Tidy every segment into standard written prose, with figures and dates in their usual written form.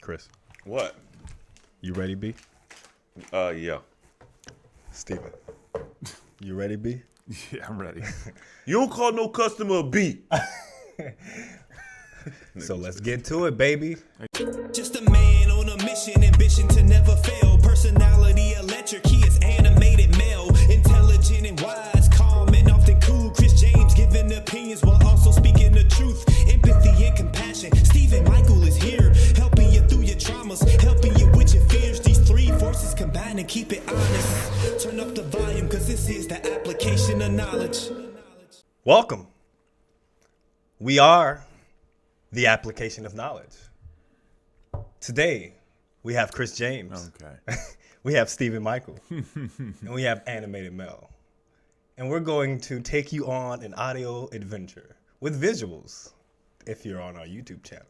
Chris, What? you ready, B? Yeah. Steven, you ready, B? Yeah, I'm ready. You don't call no customer a B. So let's get to it, baby. Just a man on a mission, ambition to never fail. Personality electric, he is animated male. Intelligent and wise, calm and often cool. Chris James giving opinions while also speaking the truth. Empathy and compassion. Stephen Michael is here, helping you through your traumas, helping you with your fears. These three forces combine and keep it honest. Turn up the volume, cause this is the application of knowledge. Welcome. We are the application of knowledge. Today, we have Chris James. Okay. We have Stephen Michael. And we have Animated Mel. And we're going to take you on an audio adventure with visuals if you're on our YouTube channel.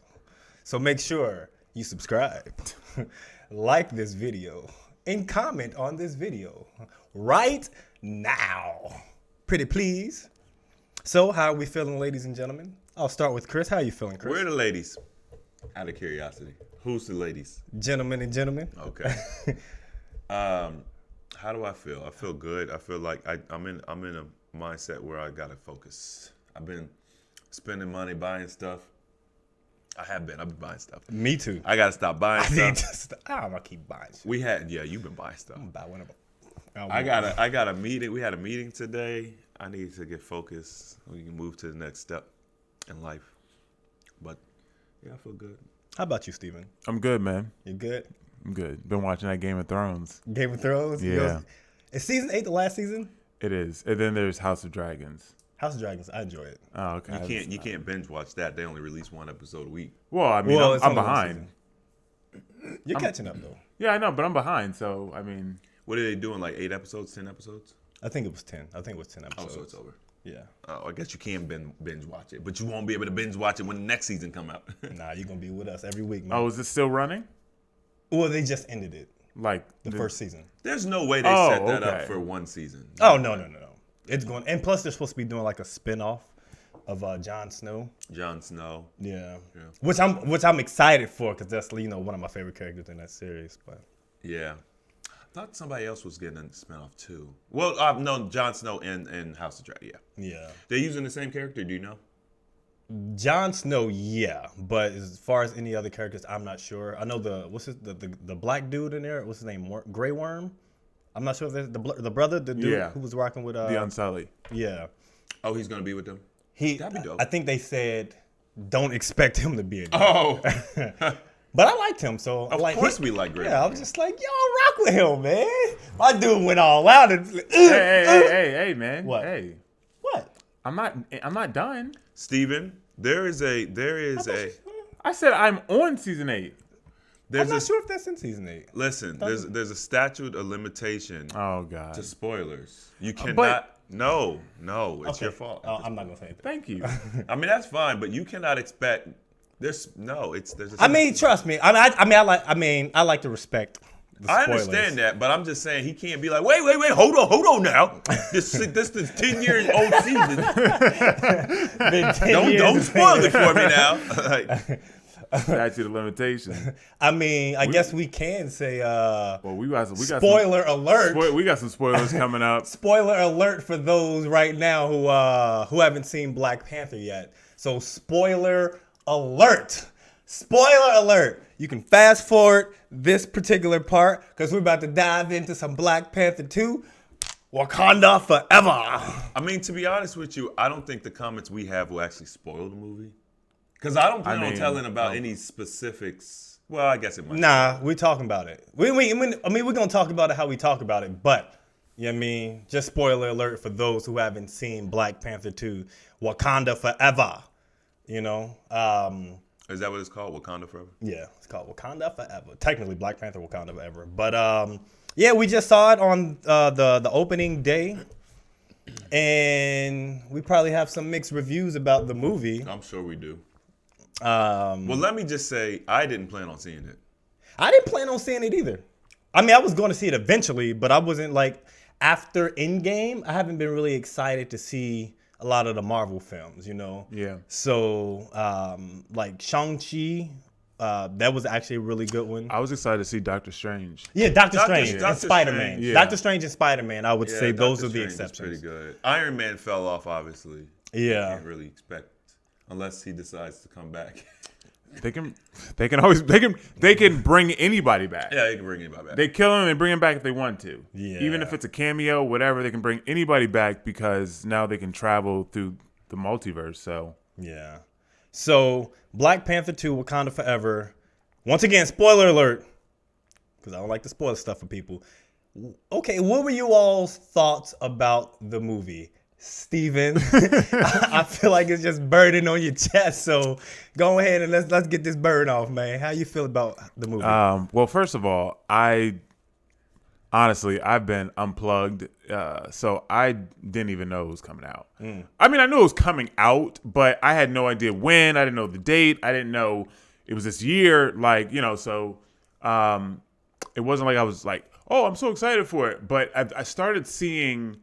So make sure you subscribe, like this video, and comment on this video right now. Pretty please. So how are we feeling, ladies and gentlemen? I'll start with Chris. How are you feeling, Chris? Where are the ladies? Out of curiosity. Who's the ladies? Gentlemen and gentlemen. Okay. How do I feel? I feel good. I feel like I'm in a mindset where I gotta focus. I've been spending money buying stuff. I've been buying stuff. Me too. I gotta stop buying stuff. I'm gonna keep buying shit. You've been buying stuff. I'm about one of them. I got a meeting. We had a meeting today. I need to get focused. We can move to the next step in life. But yeah, I feel good. How about you, Steven? I'm good, man. You good? I'm good. Been watching that Game of Thrones. Game of Thrones? Yeah. Is season 8 the last season? It is. And then there's House of Dragons. House of Dragons, I enjoy it. Oh, okay. You can't binge watch that. They only release one episode a week. Well, I mean, Well, it's I'm only one behind. season. You're catching up, though. Yeah, I know, but I'm behind. So, I mean, What are they doing? Like 8 episodes, 10 episodes? I think it was 10. I think it was 10 Oh, episodes. so it's over. Yeah. Oh, I guess you can binge watch it, but you won't be able to binge watch it when the next season come out. Nah, you're going to be with us every week, man. oh, is it still running? Well, they just ended it, Like the first season. There's no way they Oh, set that up okay. for one season. Oh, no. It's going, and plus they're supposed to be doing like a spinoff of Jon Snow. Jon Snow. Yeah. Yeah. Which I'm excited for because that's, one of my favorite characters in that series. But Yeah. I thought somebody else was getting a spinoff too. Well, no, Jon Snow and House of Dragon. yeah. They're using the same character. Do you know? Jon Snow, yeah, but as far as any other characters, I'm not sure. I know the black dude in there. What's his name? Grey Worm. I'm not sure if there's the brother, the dude Yeah. who was rocking with the Unsullied. yeah. Oh, he's gonna be with them. That'd be dope. I think they said don't expect him to be in there. Oh, But I liked him, so of course we like Grey. Yeah, I was just like, yo, rock with him, man. My dude went all out and Hey, man. What? Hey, What? I'm not done. Steven, there is a I said I'm on season 8. I'm not sure if that's in season 8. listen. There's a statute of limitation Oh God. to spoilers. You cannot. No, it's Okay. your fault. I'm not gonna say anything. Thank you. I mean that's fine, but you cannot expect. There's a I mean, trust me. I like to respect the I spoilers. understand that, but I'm just saying he can't be like, wait, hold on now. This is 10 years old season. Don't spoil it for me now. Like, Statute of limitations. I mean, I guess we can say Well, we got spoiler alert. we got some spoilers coming up. Spoiler alert for those right now who haven't seen Black Panther yet. So spoiler alert. Spoiler alert. You can fast forward this particular part because we're about to dive into some Black Panther 2. Wakanda Forever. I mean, to be honest with you, I don't think the comments we have will actually spoil the movie. Because I don't plan on telling about any specifics. Well, I guess it might. Nah, we're talking about it. We're going to talk about it how we talk about it, but, you know what I mean? Just spoiler alert for those who haven't seen Black Panther 2, Wakanda Forever, you know? Is that what it's called? Wakanda Forever? Yeah, it's called Wakanda Forever. Technically, Black Panther, Wakanda Forever. But, yeah, we just saw it on the opening day, and we probably have some mixed reviews about the movie. I'm sure we do. Well, let me just say, I didn't plan on seeing it. I didn't plan on seeing it either. I mean, I was going to see it eventually, but I wasn't like after Endgame. I haven't been really excited to see a lot of the Marvel films, you know. Yeah. So, like Shang-Chi, That was actually a really good one. I was excited to see Doctor Strange. Yeah, Doctor Doctor- Strange and Doctor Spider-Man. Strange. Yeah. Doctor Strange and Spider-Man, I would say those Doctor are the Strange was exceptions. pretty good. Iron Man fell off, obviously. Yeah. Can't really expect unless he decides to come back. They can bring anybody back. Yeah, he can bring anybody back. They kill him and bring him back if they want to. Yeah. Even if it's a cameo, whatever, they can bring anybody back because now they can travel through the multiverse. So Yeah. So, Black Panther 2, Wakanda Forever. Once again, spoiler alert, because I don't like to spoil stuff for people. Okay, what were you all's thoughts about the movie? Steven, I feel like it's just burden on your chest. So go ahead and let's get this burden off, man. How you feel about the movie? well, first of all, I've been unplugged, so I didn't even know it was coming out. I mean, I knew it was coming out, but I had no idea when. I didn't know the date. I didn't know it was this year. Like, so it wasn't like I was like, oh, I'm so excited for it. But I started seeing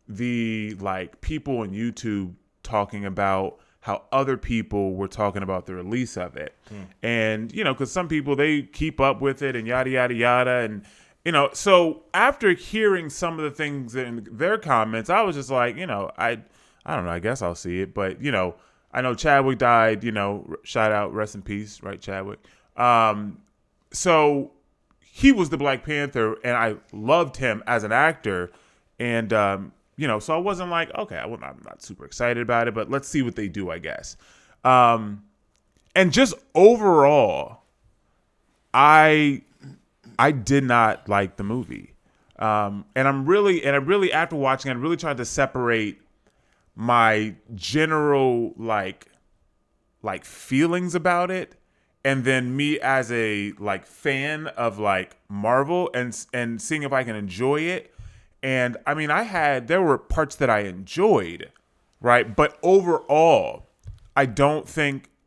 the people on YouTube talking about how other people were talking about the release of it. And, because some people, they keep up with it and yada, yada, yada. And, so after hearing some of the things in their comments, I was just like, I don't know, I guess I'll see it. But, I know Chadwick died, shout out, rest in peace, right, Chadwick? So he was the Black Panther, and I loved him as an actor. And, so I wasn't like, okay, I'm not super excited about it, but let's see what they do, I guess. And just overall, I did not like the movie. And I really, after watching it, I really tried to separate my general, feelings about it, and then me as a, fan of, Marvel and seeing if I can enjoy it. And I mean, there were parts that I enjoyed, right? But overall, I don't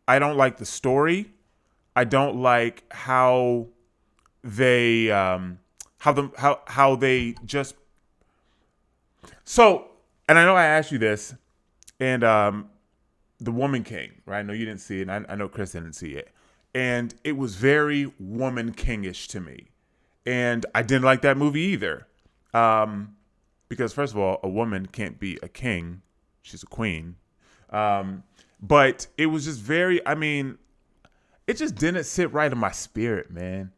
like the story. I don't like how they, how they just. So, and I know I asked you this, and the Woman King, right? I know you didn't see it. And I know Chris didn't see it, and it was very Woman King-ish to me, and I didn't like that movie either. Because first of all, a woman can't be a king; she's a queen. But it was just it just didn't sit right in my spirit, man.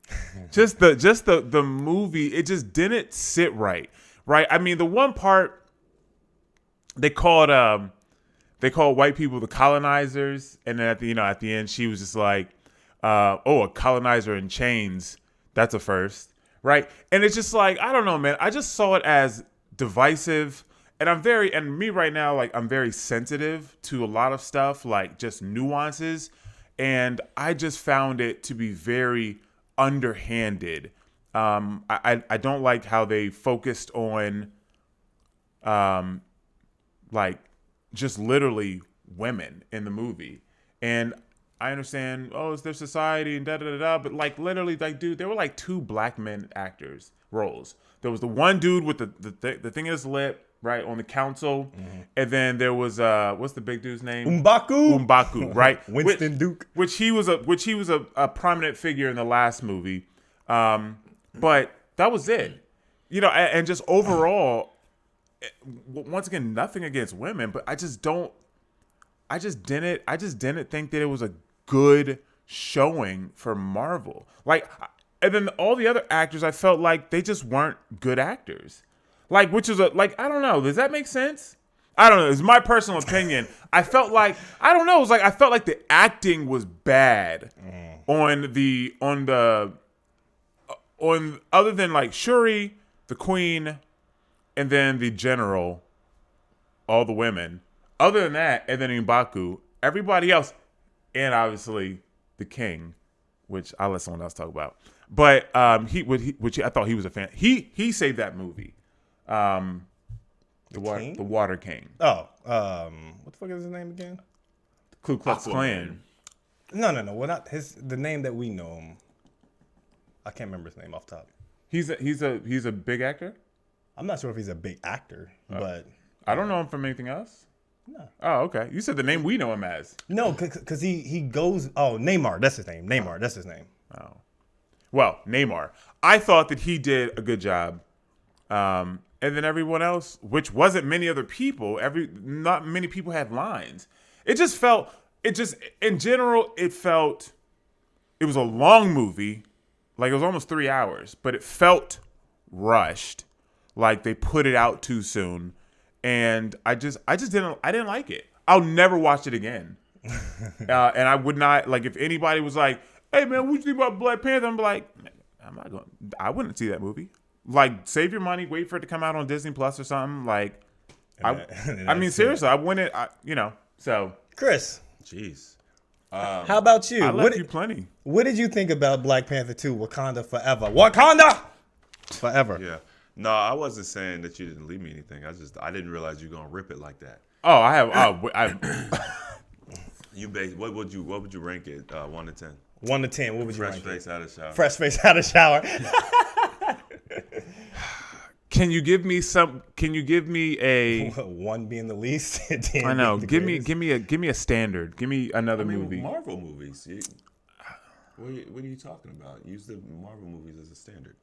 just the movie, it just didn't sit right. I mean, the one part they called white people the colonizers, and then at the end, she was just like, a colonizer in chains. That's a first. Right. And it's just like, I don't know, man. I just saw it as divisive. And me right now, I'm very sensitive to a lot of stuff, just nuances. And I just found it to be very underhanded. I don't like how they focused on, just literally women in the movie. And I understand, it's their society and da-da-da-da, but literally, dude, there were two black men actors roles. There was the one dude with the thing in his lip, right, on the council, and then there was what's the big dude's name? M'Baku, right? Winston Duke. Which he was a prominent figure in the last movie, but that was it. And just overall, once again, nothing against women, but I just didn't think that it was a good showing for Marvel. And then all the other actors, I felt like they just weren't good actors. Which is I don't know. Does that make sense? I don't know. It's my personal opinion. I felt like, I don't know. It was I felt like the acting was bad on other than Shuri, the queen, and then the general, all the women. Other than that, and then M'Baku, everybody else, and obviously the king, which I'll let someone else talk about. But which I thought he was a fan. He saved that movie, the Water King. Oh, what the fuck is his name again? Ku Klux Klan. No. Well, not the name that we know him. I can't remember his name off top. He's a big actor. I'm not sure if he's a big actor, but I don't know him from anything else. Oh, okay. You said the name we know him as. No, because he goes. Oh, Neymar. That's his name. Neymar. That's his name. Well, Neymar. I thought that he did a good job. And then everyone else, which wasn't many other people, not many people had lines. In general, it was a long movie. Like, it was almost 3 hours, but it felt rushed. Like they put it out too soon. And I didn't like it. I'll never watch it again. And I would not, like, if anybody was like, hey man, what you think about Black Panther? I'm like, I wouldn't see that movie. Like, save your money, wait for it to come out on Disney Plus or something. Like, I mean, seriously, I wouldn't, so. Chris. Jeez. How about you? I left you plenty. What did you think about Black Panther 2, Wakanda Forever? Wakanda Forever. Yeah. No, I wasn't saying that you didn't leave me anything. I didn't realize you were gonna rip it like that. Oh, I have. What would you rank it? 1 to 10. 1 to 10. What would you Fresh rank face it? out of shower. Fresh face out of shower. Can you give me a 1 being the least? 10 I know. being the Give me a standard. Give me another movie. Marvel movies. What are you talking about? Use the Marvel movies as a standard.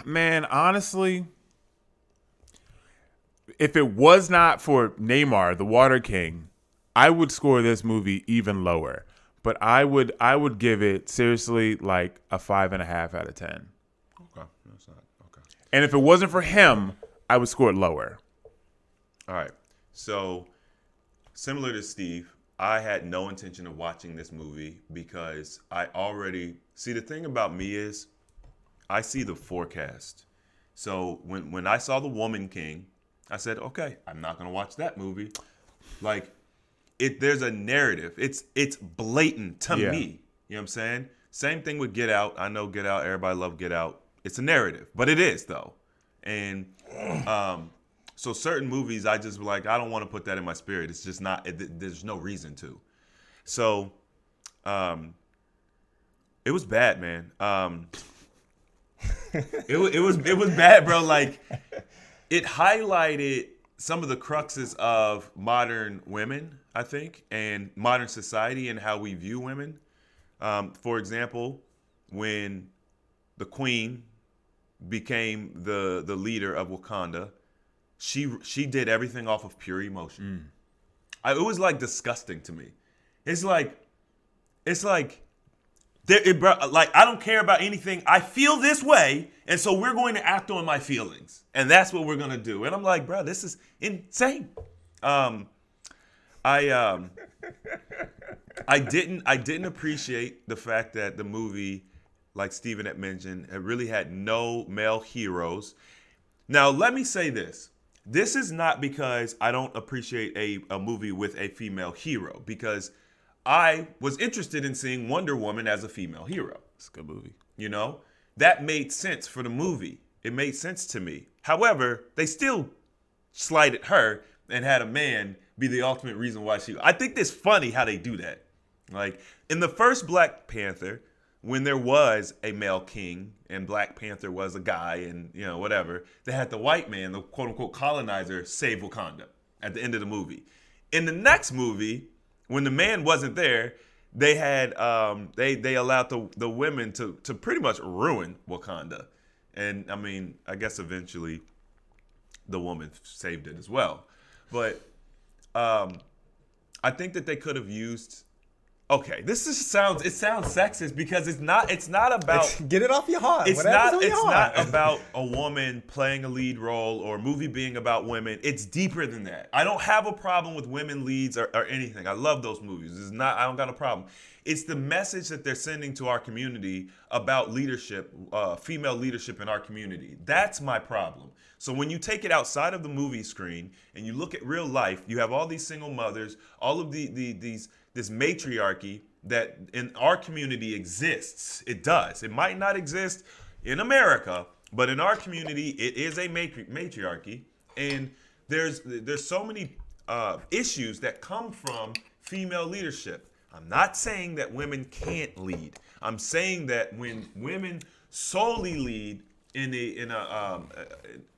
Man, honestly, if it was not for Neymar, the Water King, I would score this movie even lower. But I would give it seriously like a 5.5 out of 10. Okay, that's not okay. And if it wasn't for him, I would score it lower. All right. So, similar to Steve, I had no intention of watching this movie because I already see, the thing about me is I see the forecast. So when I saw The Woman King, I said, okay, I'm not gonna watch that movie. Like, there's a narrative. It's blatant to me. You know what I'm saying? Same thing with Get Out. I know Get Out. Everybody love Get Out. It's a narrative, but it is though. And so certain movies, I just like, I don't want to put that in my spirit. It's just not. There's no reason to. So, it was bad, man. It was bad, bro. Like, it highlighted some of the cruxes of modern women, I think, and modern society and how we view women. For example, when the Queen became the leader of Wakanda, she did everything off of pure emotion. It was like disgusting to me. It's like I don't care about anything. I feel this way, and so we're going to act on my feelings, and that's what we're gonna do. And I'm like, bro, this is insane. I didn't appreciate the fact that the movie, like Steven had mentioned, it really had no male heroes. Now, let me say this. This is not because I don't appreciate a movie with a female hero, because I was interested in seeing Wonder Woman as a female hero. It's a good movie. You know, that made sense for the movie. It made sense to me. However, they still slighted her and had a man be the ultimate reason why I think it's funny how they do that. Like, in the first Black Panther, when there was a male king and Black Panther was a guy and, you know, whatever, they had the white man, the quote unquote colonizer, save Wakanda at the end of the movie. In the next movie, when the man wasn't there, they had they allowed the women to pretty much ruin Wakanda. And I mean, I guess eventually the woman saved it as well. But I think that they could have used. Okay, sounds sexist because it's not about get it off your heart. It's not about a woman playing a lead role or a movie being about women. It's deeper than that. I don't have a problem with women leads or anything. I love those movies. I don't got a problem. It's the message that they're sending to our community about leadership, female leadership in our community. That's my problem. So when you take it outside of the movie screen and you look at real life, you have all these single mothers, all of this matriarchy that in our community exists. It does. It might not exist in America, but in our community, it is a matriarchy. And there's so many issues that come from female leadership. I'm not saying that women can't lead. I'm saying that when women solely lead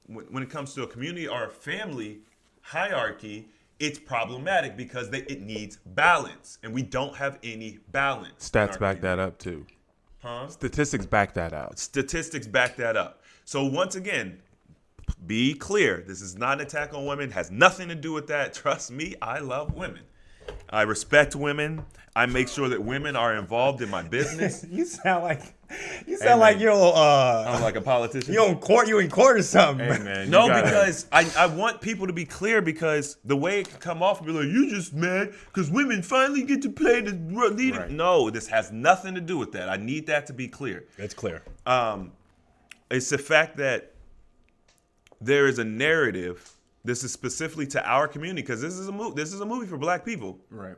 when it comes to a community or a family hierarchy, it's problematic because it needs balance, and we don't have any balance. Stats back that up too. Huh? Statistics back that up. Statistics back that up. So once again, be clear. This is not an attack on women. Has nothing to do with that. Trust me, I love women. I respect women. I make sure that women are involved in my business. You sound like man. you're I'm like a politician. you in court or something. Hey man, No, because I want people to be clear, because the way it can come off and be like, you just mad because women finally get to play the leader. Right. No, this has nothing to do with that. I need that to be clear. It's clear. It's the fact that there is a narrative. This is specifically to our community, because this is a movie for black people. right.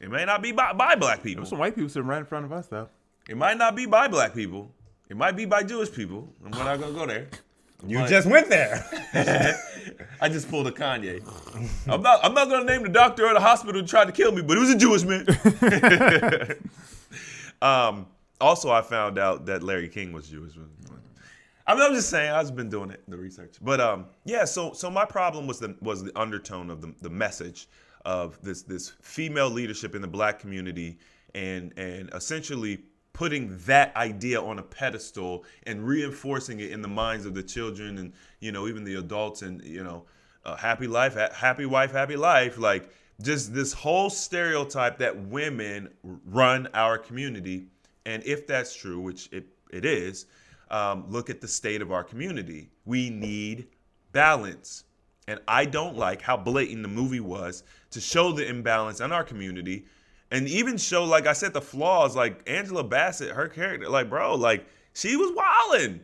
It may not be by black people. There's some white people sitting right in front of us though. It might not be by black people. It might be by Jewish people. And we're not gonna go there. You just went there. I just pulled a Kanye. I'm not gonna name the doctor or the hospital who tried to kill me, but it was a Jewish man. Also, I found out that Larry King was Jewish. I'm just saying, I've been doing the research. But yeah, so my problem was the undertone of the message of this female leadership in the black community, and essentially putting that idea on a pedestal and reinforcing it in the minds of the children and even the adults, and happy life, happy wife, happy life, like just this whole stereotype that women run our community. And if that's true, which it is, look at the state of our community. We need balance. And I don't like how blatant the movie was to show the imbalance in our community, and even show, like I said, the flaws. Like Angela Bassett, her character, like, bro, like she was wildin'.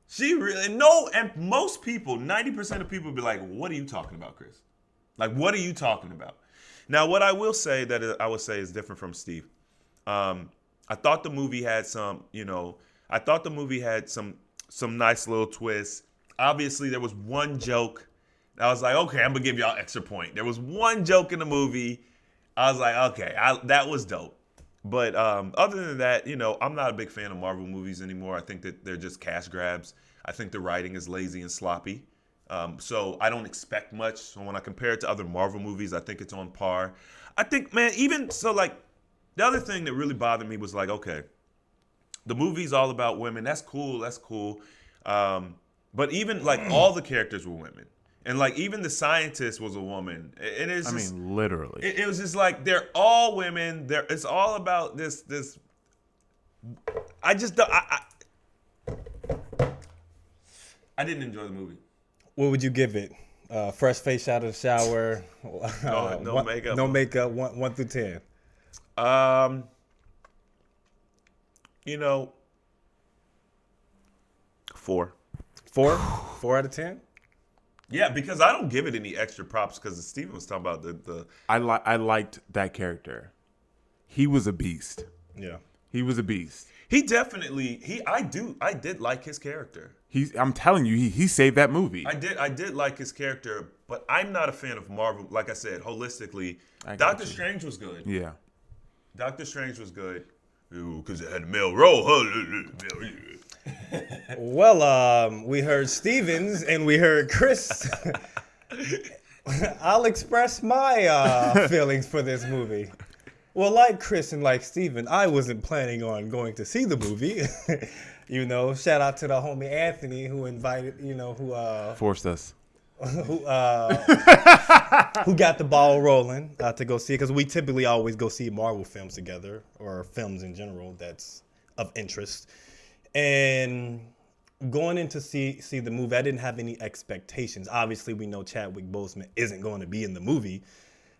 She really, and most people, 90% of people be like, what are you talking about, Chris? Like, what are you talking about? Now, what I will say that I would say is different from Steve. I thought the movie had some nice little twists. Obviously, there was one joke. I was like, okay, I'm gonna give y'all extra point. There was one joke in the movie. I was like, okay, that was dope. But other than that, I'm not a big fan of Marvel movies anymore. I think that they're just cash grabs. I think the writing is lazy and sloppy. So I don't expect much. So when I compare it to other Marvel movies, I think it's on par. I think, man, even so, like, the other thing that really bothered me was like, okay, the movie's all about women. That's cool. But even like all the characters were women. And like even the scientist was a woman. It is. I mean, literally. It was just like they're all women. It's all about this. I just don't. I didn't enjoy the movie. What would you give it? Fresh face out of the shower. No makeup. No makeup. 1 through 10. 4. 4 out of 10. Yeah, because I don't give it any extra props, because Steven was talking about the. I liked that character. He was a beast. Yeah. He was a beast. He definitely I did like his character. I'm telling you, he saved that movie. I did like his character, but I'm not a fan of Marvel. Like I said, holistically, I got Doctor you. Strange was good. Yeah. Doctor Strange was good. Because it had a male role. Well, we heard Stevens and we heard Chris. I'll express my feelings for this movie. Well, like Chris and like Steven, I wasn't planning on going to see the movie. Shout out to the homie Anthony who invited, who Forced us. who got the ball rolling to go see it, because we typically always go see Marvel films together, or films in general that's of interest. And going in to see the movie, I didn't have any expectations. Obviously, we know Chadwick Boseman isn't going to be in the movie,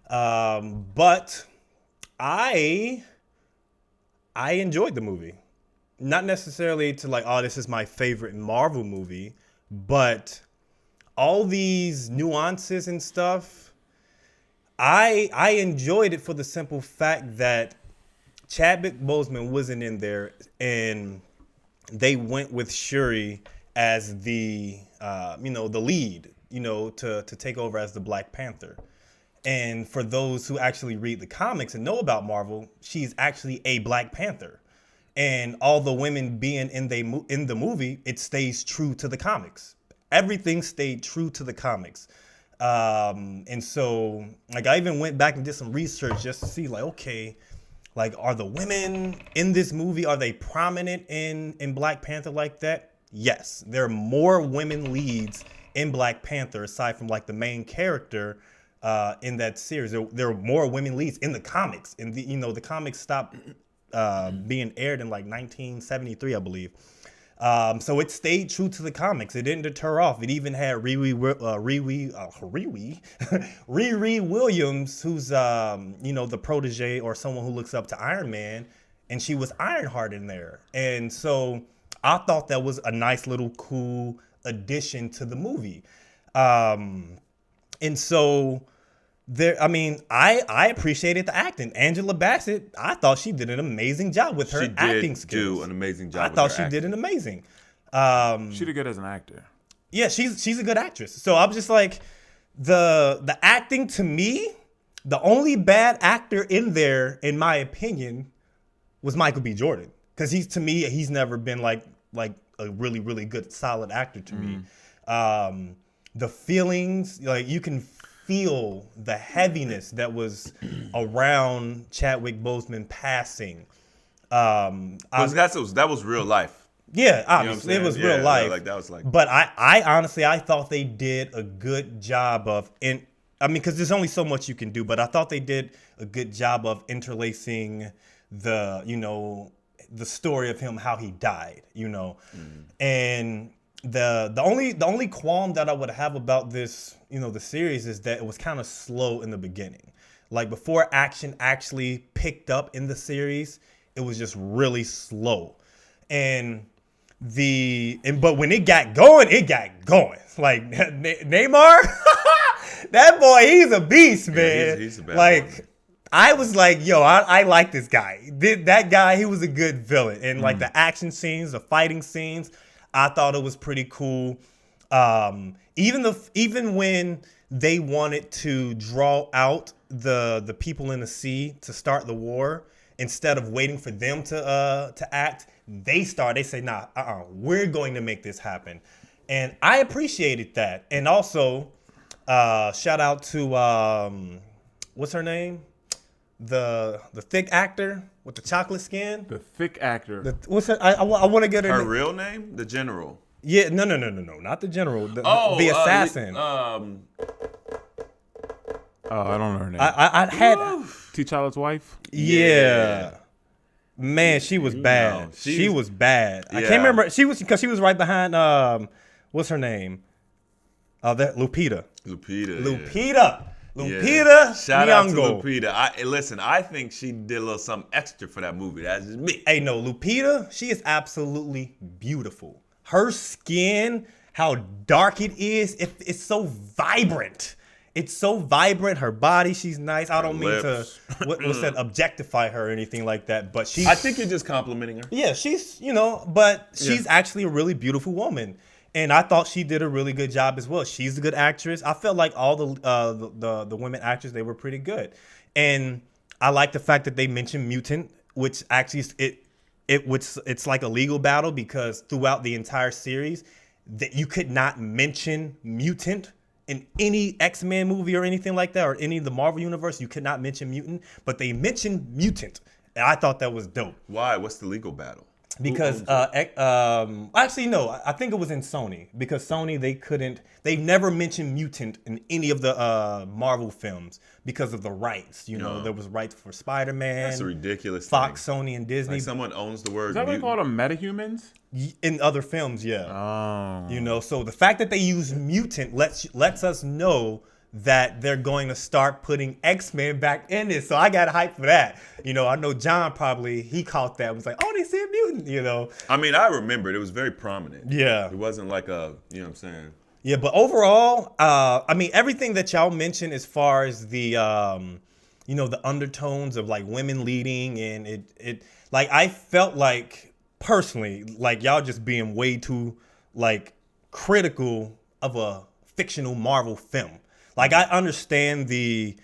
but I enjoyed the movie. Not necessarily to like, oh, this is my favorite Marvel movie, but all these nuances and stuff, I enjoyed it for the simple fact that Chadwick Boseman wasn't in there, and they went with Shuri as the lead, to take over as the Black Panther. And for those who actually read the comics and know about Marvel, she's actually a Black Panther. And all the women being in the movie, it stays true to the comics. Everything stayed true to the comics. And so, like, I even went back and did some research just to see, like, okay, like, are the women in this movie, are they prominent in Black Panther like that? Yes, there are more women leads in Black Panther aside from like the main character in that series. There are more women leads in the comics. And the comics stopped being aired in like 1973, I believe. So it stayed true to the comics. It didn't deter off. It even had Riri Williams, who's the protege or someone who looks up to Iron Man, and she was Ironheart in there. And so I thought that was a nice little cool addition to the movie. And so I appreciated the acting. Angela Bassett, I thought she did an amazing job with her acting skills. She did do an amazing job. I thought she did an amazing. She did good as an actor. Yeah, she's a good actress. So I was just like, the acting to me, the only bad actor in there, in my opinion, was Michael B. Jordan, because he's never been like a really, really good solid actor to me. The feelings, like, you can feel the heaviness that was around Chadwick Boseman passing. That was real life. Yeah, obviously it was real life. Like that was like. But I honestly thought they did a good job because there's only so much you can do. But I thought they did a good job of interlacing the story of him, how he died, and the only qualm that I would have about this, the series, is that it was kind of slow in the beginning. Like, before action actually picked up in the series, it was just really slow. But when it got going, Like, Neymar, that boy, he's a beast, man. He's a bad boy. I was like, yo, I like this guy. That guy, he was a good villain. And like the action scenes, the fighting scenes, I thought it was pretty cool. Even when they wanted to draw out the people in the sea to start the war, instead of waiting for them to act, they say, nah, we're going to make this happen. And I appreciated that. And also, shout out to what's her name? The thick actor with the chocolate skin. The thick actor. What's her? I want to get her. Her real name? The General. Yeah, no, not the general. The assassin. I don't know her name. I had T'Challa's wife. Yeah. Man, she was bad. No, she was bad. I Yeah. can't remember. She was right behind. What's her name? Lupita. Lupita. Lupita Shout out to Nyong'o. Lupita. I think she did a little something extra for that movie. That's just me. Hey, no, Lupita, she is absolutely beautiful. Her skin, how dark it is, it's so vibrant. It's so vibrant. Her body, she's nice. I don't mean to what's that, objectify her or anything like that, but I think you're just complimenting her. Yeah, she's she's actually a really beautiful woman. And I thought she did a really good job as well. She's a good actress. I felt like all the women actors, they were pretty good. And I like the fact that they mentioned mutant, which actually it's like a legal battle, because throughout the entire series that you could not mention mutant in any X-Men movie or anything like that, or any of the Marvel universe. You could not mention mutant, but they mentioned mutant. And I thought that was dope. Why? What's the legal battle? Because actually no, I think it was in Sony, because Sony, they never mentioned mutant in any of the Marvel films because of the rights. There was rights for Spider-Man. That's a ridiculous Fox, thing. Sony, and Disney. Like, someone owns the word Is that what they mutant. call them, metahumans? In other films, yeah. Oh. So the fact that they use mutant lets us know that they're going to start putting X-Men back in it. So I got hyped for that. I know John he caught that, was like, oh, they said mutant, I mean, I remember it. It was very prominent. Yeah. It wasn't like you know what I'm saying? Yeah, but overall, everything that y'all mentioned as far as the, the undertones of like women leading, and it like, I felt like personally, like y'all just being way too like critical of a fictional Marvel film. Like, I understand the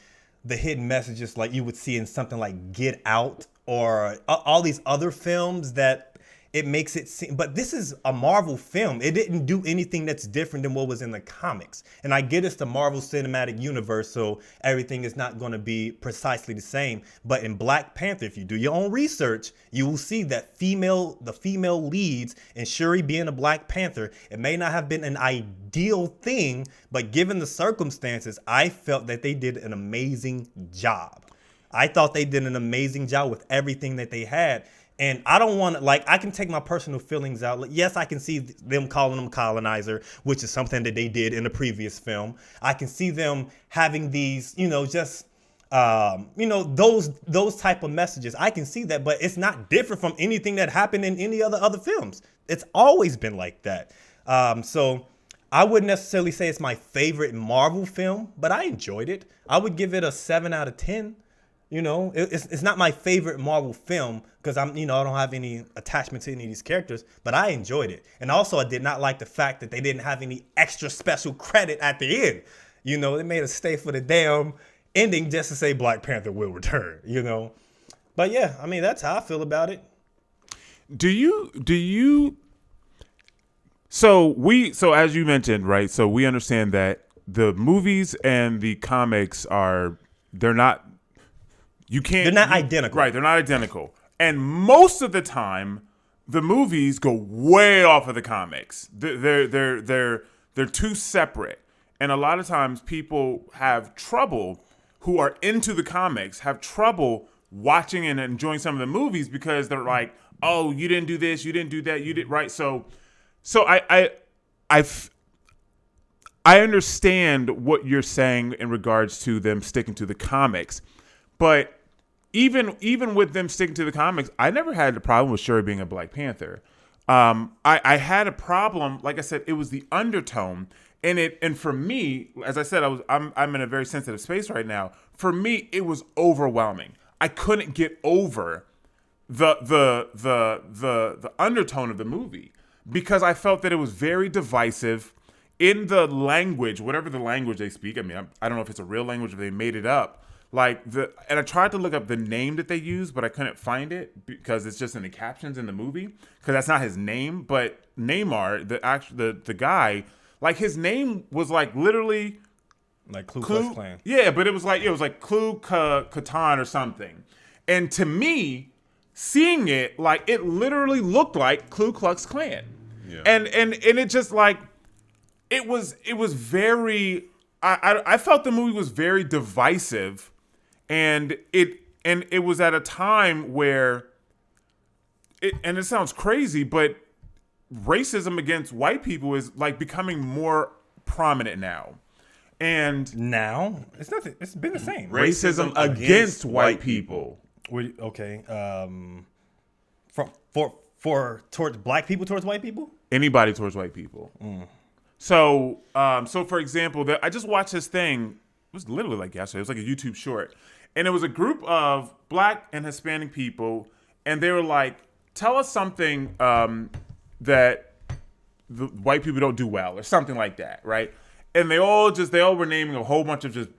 hidden messages like you would see in something like Get Out or all these other films that it makes it seem, but this is a Marvel film. It didn't do anything that's different than what was in the comics. And I get it's the Marvel Cinematic Universe, so everything is not going to be precisely the same. But in Black Panther, if you do your own research, you will see that the female leads, and Shuri being a Black Panther, it may not have been an ideal thing, but given the circumstances, I felt that they did an amazing job. I thought they did an amazing job with everything that they had. And I don't want to, like, I can take my personal feelings out. Like, yes, I can see them calling them colonizer, which is something that they did in the previous film. I can see them having these, just, those type of messages. I can see that, but it's not different from anything that happened in any other films. It's always been like that. So I wouldn't necessarily say it's my favorite Marvel film, but I enjoyed it. I would give it a 7 out of 10. It's not my favorite Marvel film because I don't have any attachment to any of these characters, but I enjoyed it. And also I did not like the fact that they didn't have any extra special credit at the end. They made us stay for the damn ending just to say Black Panther will return, But yeah, that's how I feel about it. So as you mentioned, right? So we understand that the movies and the comics they're not identical. Right, they're not identical. And most of the time, the movies go way off of the comics. They're too separate. And a lot of times people have trouble, who are into the comics, have trouble watching and enjoying some of the movies because they're like, oh, you didn't do this, you didn't do that, you did right. So I understand what you're saying in regards to them sticking to the comics, but even with them sticking to the comics, I never had a problem with Shuri being a Black Panther. I had a problem, like I said, it was the undertone, and for me, as I said, I'm in a very sensitive space right now. For me, it was overwhelming. I couldn't get over the undertone of the movie because I felt that it was very divisive in the language, whatever the language they speak. I don't know if it's a real language or they made it up. And I tried to look up the name that they used, but I couldn't find it because it's just in the captions in the movie because that's not his name. But Neymar, the guy, like his name was like literally like Ku Klux Klan. Yeah, but it was like Ku Katan or something. And to me, seeing it, like it literally looked like Ku Klux Klan. Yeah. And it just like it was very. I felt the movie was very divisive. And it was at a time where it sounds crazy, but racism against white people is like becoming more prominent now. And now it's nothing. It's been the same. Racism against white people. Okay. Towards black people, towards white people. Anybody towards white people. So for example, I just watched this thing. It was literally like yesterday. It was like a YouTube short. And it was a group of Black and Hispanic people. And they were like, tell us something that the white people don't do well or something like that, right? And they all were naming a whole bunch of just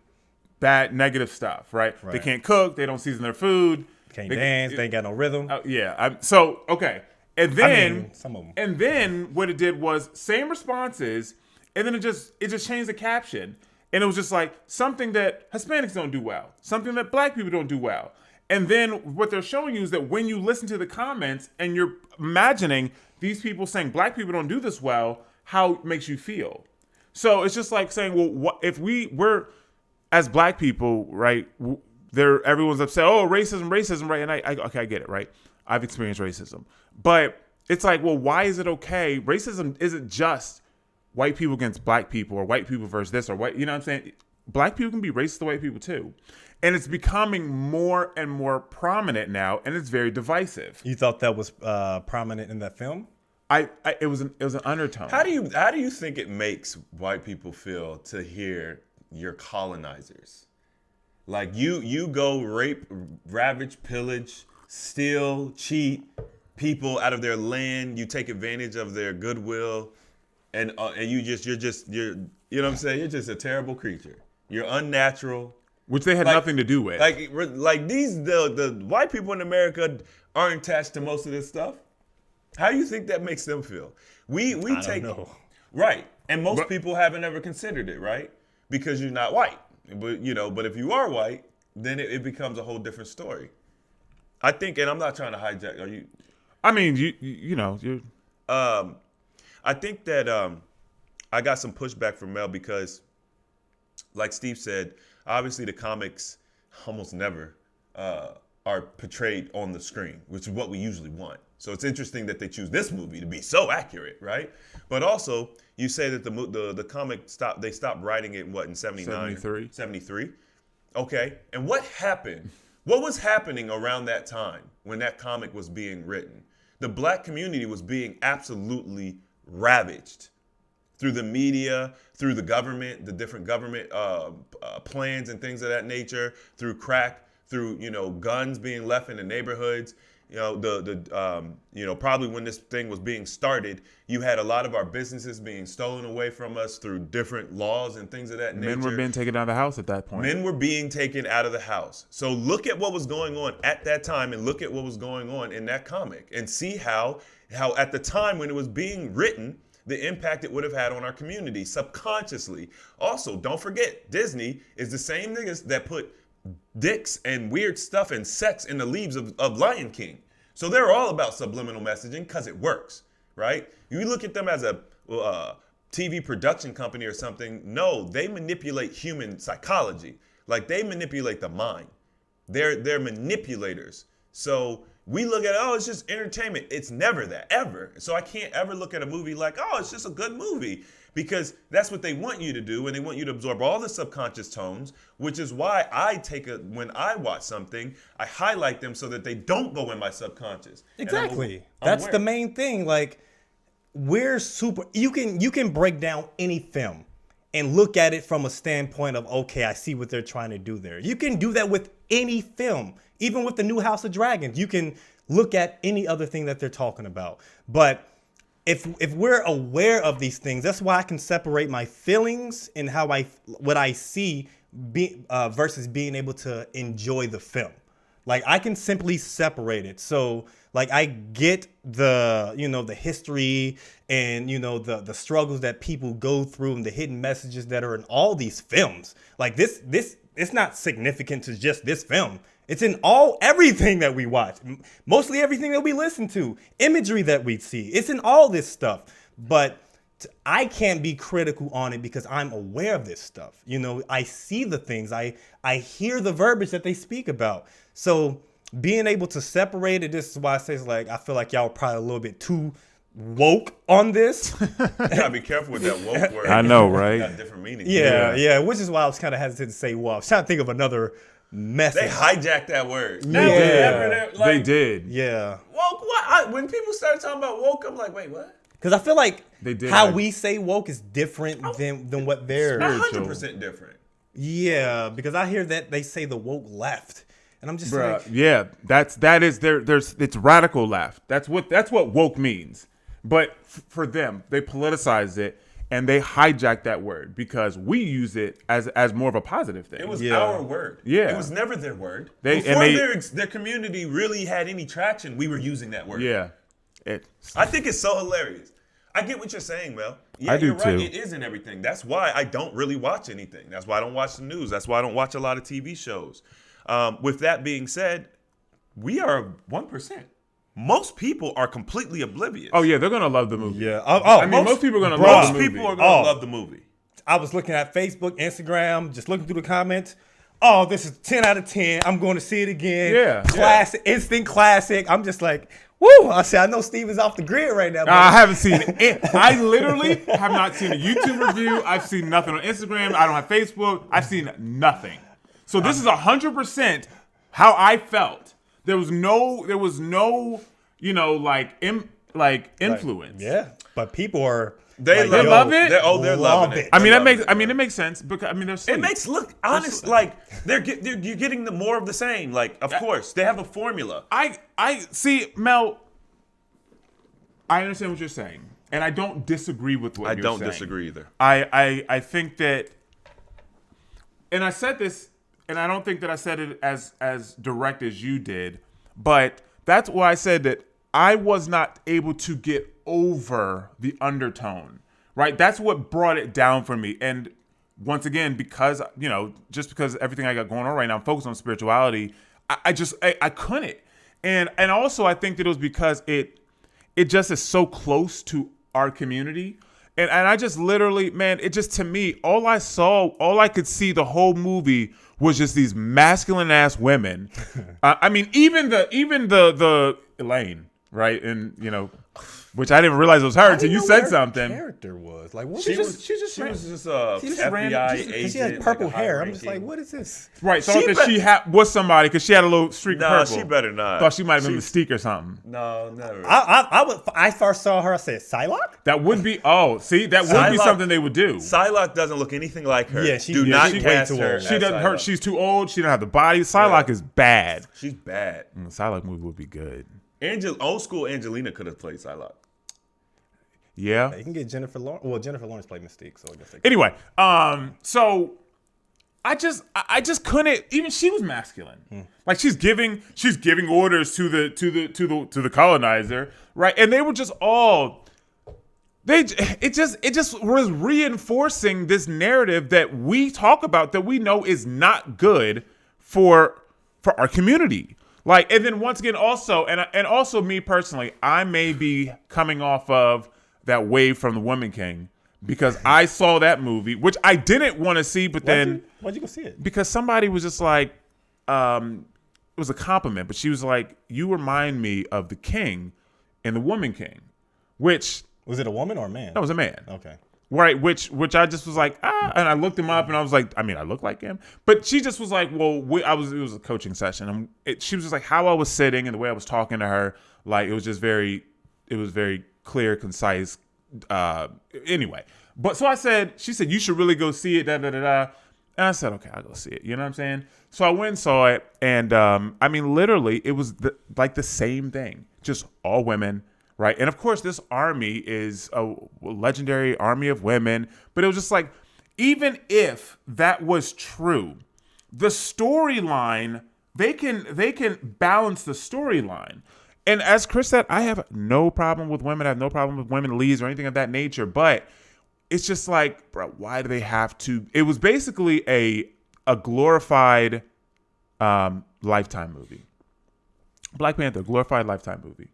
bad, negative stuff, right? They can't cook. They don't season their food. Can't dance. They ain't got no rhythm. Okay. And then, some of them. And then what it did was same responses, and then it just changed the caption, and it was just like something that Hispanics don't do well, something that Black people don't do well, and then what they're showing you is that when you listen to the comments and you're imagining these people saying Black people don't do this well, how it makes you feel. So it's just like saying, well, what if we're as Black people, right? Everyone's upset. Oh, racism, right? And I get it, right? I've experienced racism. But it's like, well, why is it okay? Racism isn't just white people against Black people or white people versus this or white, you know what I'm saying? Black people can be racist to white people too. And it's becoming more and more prominent now, and it's very divisive. You thought that was prominent in that film? It was an undertone. How do you think it makes white people feel to hear you're colonizers? Like you go rape, ravage, pillage, steal, cheat people out of their land. You take advantage of their goodwill, and you're you know what I'm saying? You're just a terrible creature. You're unnatural, which they had nothing to do with. Like these the white people in America aren't attached to most of this stuff. How do you think that makes them feel? We I take don't know. right, and most people haven't ever considered it, right? Because you're not white. But if you are white, then it becomes a whole different story. I think, and I'm not trying to hijack. Are you? I mean, you're. I think that I got some pushback from Mel because, like Steve said, obviously the comics almost never are portrayed on the screen, which is what we usually want. So it's interesting that they choose this movie to be so accurate, right? But also, you say that the comic stopped writing it in 79? 73. Okay. And what happened? What was happening around that time when that comic was being written? The black community was being absolutely ravaged through the media, through the government, the different government plans and things of that nature, through crack, through guns being left in the neighborhoods. Probably when this thing was being started, you had a lot of our businesses being stolen away from us through different laws and things of that nature. Men were being taken out of the house at that point. Men were being taken out of the house. So look at what was going on at that time and look at what was going on in that comic and see how at the time when it was being written, the impact it would have had on our community subconsciously. Also, don't forget, Disney is the same niggas that put dicks and weird stuff and sex in the leaves of Lion King. So they're all about subliminal messaging because it works, right? You look at them as a TV production company or something. No, they manipulate human psychology. Like they manipulate the mind. They're manipulators. So we look at, it's just entertainment. It's never that, ever. So I can't ever look at a movie like, it's just a good movie. Because that's what they want you to do, and they want you to absorb all the subconscious tones, which is why when I watch something, I highlight them so that they don't go in my subconscious. Exactly. I'm That's aware. the main thing. Like, you can break down any film and look at it from a standpoint of, okay, I see what they're trying to do there. You can do that with any film, even with the new House of Dragons. You can look at any other thing that they're talking about. But if we're aware of these things, that's why I can separate my feelings and what I see versus being able to enjoy the film. Like I can simply separate it. So like I get the history and the struggles that people go through and the hidden messages that are in all these films. Like this it's not significant to just this film. It's in everything that we watch, mostly everything that we listen to, imagery that we see. It's in all this stuff. But I can't be critical on it because I'm aware of this stuff. I see the things. I hear the verbiage that they speak about. So being able to separate it, this is why I say I feel like y'all are probably a little bit too woke on this. You gotta be careful with that woke word. I know, right? It got different meanings. Yeah, which is why I was kind of hesitant to say woke. I was trying to think of another message. They hijacked that word. They did. Yeah. Woke what? When people started talking about woke, I'm like, wait, what? Because I feel like They did how like- we say woke is different than what they're. 100% different. Yeah, because I hear that they say the woke left, and I'm just like, Yeah, it's radical left. That's what woke means. But for them, they politicize it and they hijack that word because we use it as more of a positive thing. It was our word. Yeah. It was never their word. They- Before and their community really had any traction, we were using that word. Yeah. I think it's so hilarious. I get what you're saying, Mel. Yeah, I do you're right. too. It isn't everything. That's why I don't really watch anything. That's why I don't watch the news. That's why I don't watch a lot of TV shows. With that being said, we are 1%. Most people are completely oblivious. Oh yeah, they're gonna love the movie. yeah. I mean, most people are gonna love Most the movie. people are going to love the movie. I was looking at Facebook, Instagram, just looking through the comments. Oh, this is 10 out of 10. I'm going to see it again. Yeah. Classic, instant classic. I'm just like, woo. I know Steve is off the grid right now. I haven't seen it. I literally have not seen a YouTube review. I've seen nothing on Instagram. I don't have Facebook. I've seen nothing. So this is 100% how I felt. There was no, influence. Yeah, but people are. They like, love it? They're Love loving it. it. I mean, They're that makes. loving I mean, it makes sense because they're It sleep. makes look honest, like you're getting the more of the same. Like, of course, they have a formula. I see, Mel. I understand what you're saying, and I don't disagree with what I you're don't saying. disagree either. I think that, and I said this, and I don't think that I said it as direct as you did, but that's why I said that I was not able to get over the undertone, right? That's what brought it down for me. And once again, because, just because everything I got going on right now, I'm focused on spirituality, I couldn't. And also I think that it was because it just is so close to our community. And I just literally, man, it just, to me, all I could see the whole movie was just these masculine ass women. I mean, even the Elaine, right? And, which I didn't realize it was her until you said something. Character was like, what She was was just a she just FBI because agent. she had purple like a hair. I'm high-ranking. just like, what is this? Right, so I thought that she was somebody because she had a little streak of Nah, purple. she better not. Thought she might have been Mystique or something. No, never. I first saw her. I said, Psylocke. That would be. Oh, see, that would be Psylocke- something they would do. Psylocke doesn't look anything like her. Yeah, she- do yeah, not she's way cast too her. old. as She doesn't. Psylocke. She's too old. She don't have the body. Psylocke is bad. She's bad. The Psylocke movie would be good. Old school Angelina could have played Psylocke. Yeah. You can get Jennifer Lawrence. Well, Jennifer Lawrence played Mystique, so I guess. Anyway, so I just couldn't. Even she was masculine. Like she's giving orders to the colonizer, right? And they were just all. It just was reinforcing this narrative that we talk about that we know is not good for our community. Like, and then once again, also, and also me personally, I may be coming off of that wave from the Woman King because I saw that movie, which I didn't want to see, but then Why'd you go see it? because somebody was just like, it was a compliment, but she was like, "You remind me of the King and the Woman King," which Was it a woman or a man? that was a man. Okay. Right, which I just was like, and I looked him up, and I was like, I mean, I look like him, but she just was like, well, it was a coaching session, and she was just like, how I was sitting and the way I was talking to her, like it was very clear, concise. Anyway, but so she said, you should really go see it, da da da da, and I said, okay, I'll go see it. You know what I'm saying? So I went and saw it, and I mean, literally, it was like the same thing, just all women. Right. And of course, this army is a legendary army of women. But it was just like, even if that was true, the storyline, they can balance the storyline. And as Chris said, I have no problem with women. I have no problem with women leads or anything of that nature. But it's just like, bro, why do they have to? It was basically a glorified Lifetime movie. Black Panther, glorified Lifetime movie.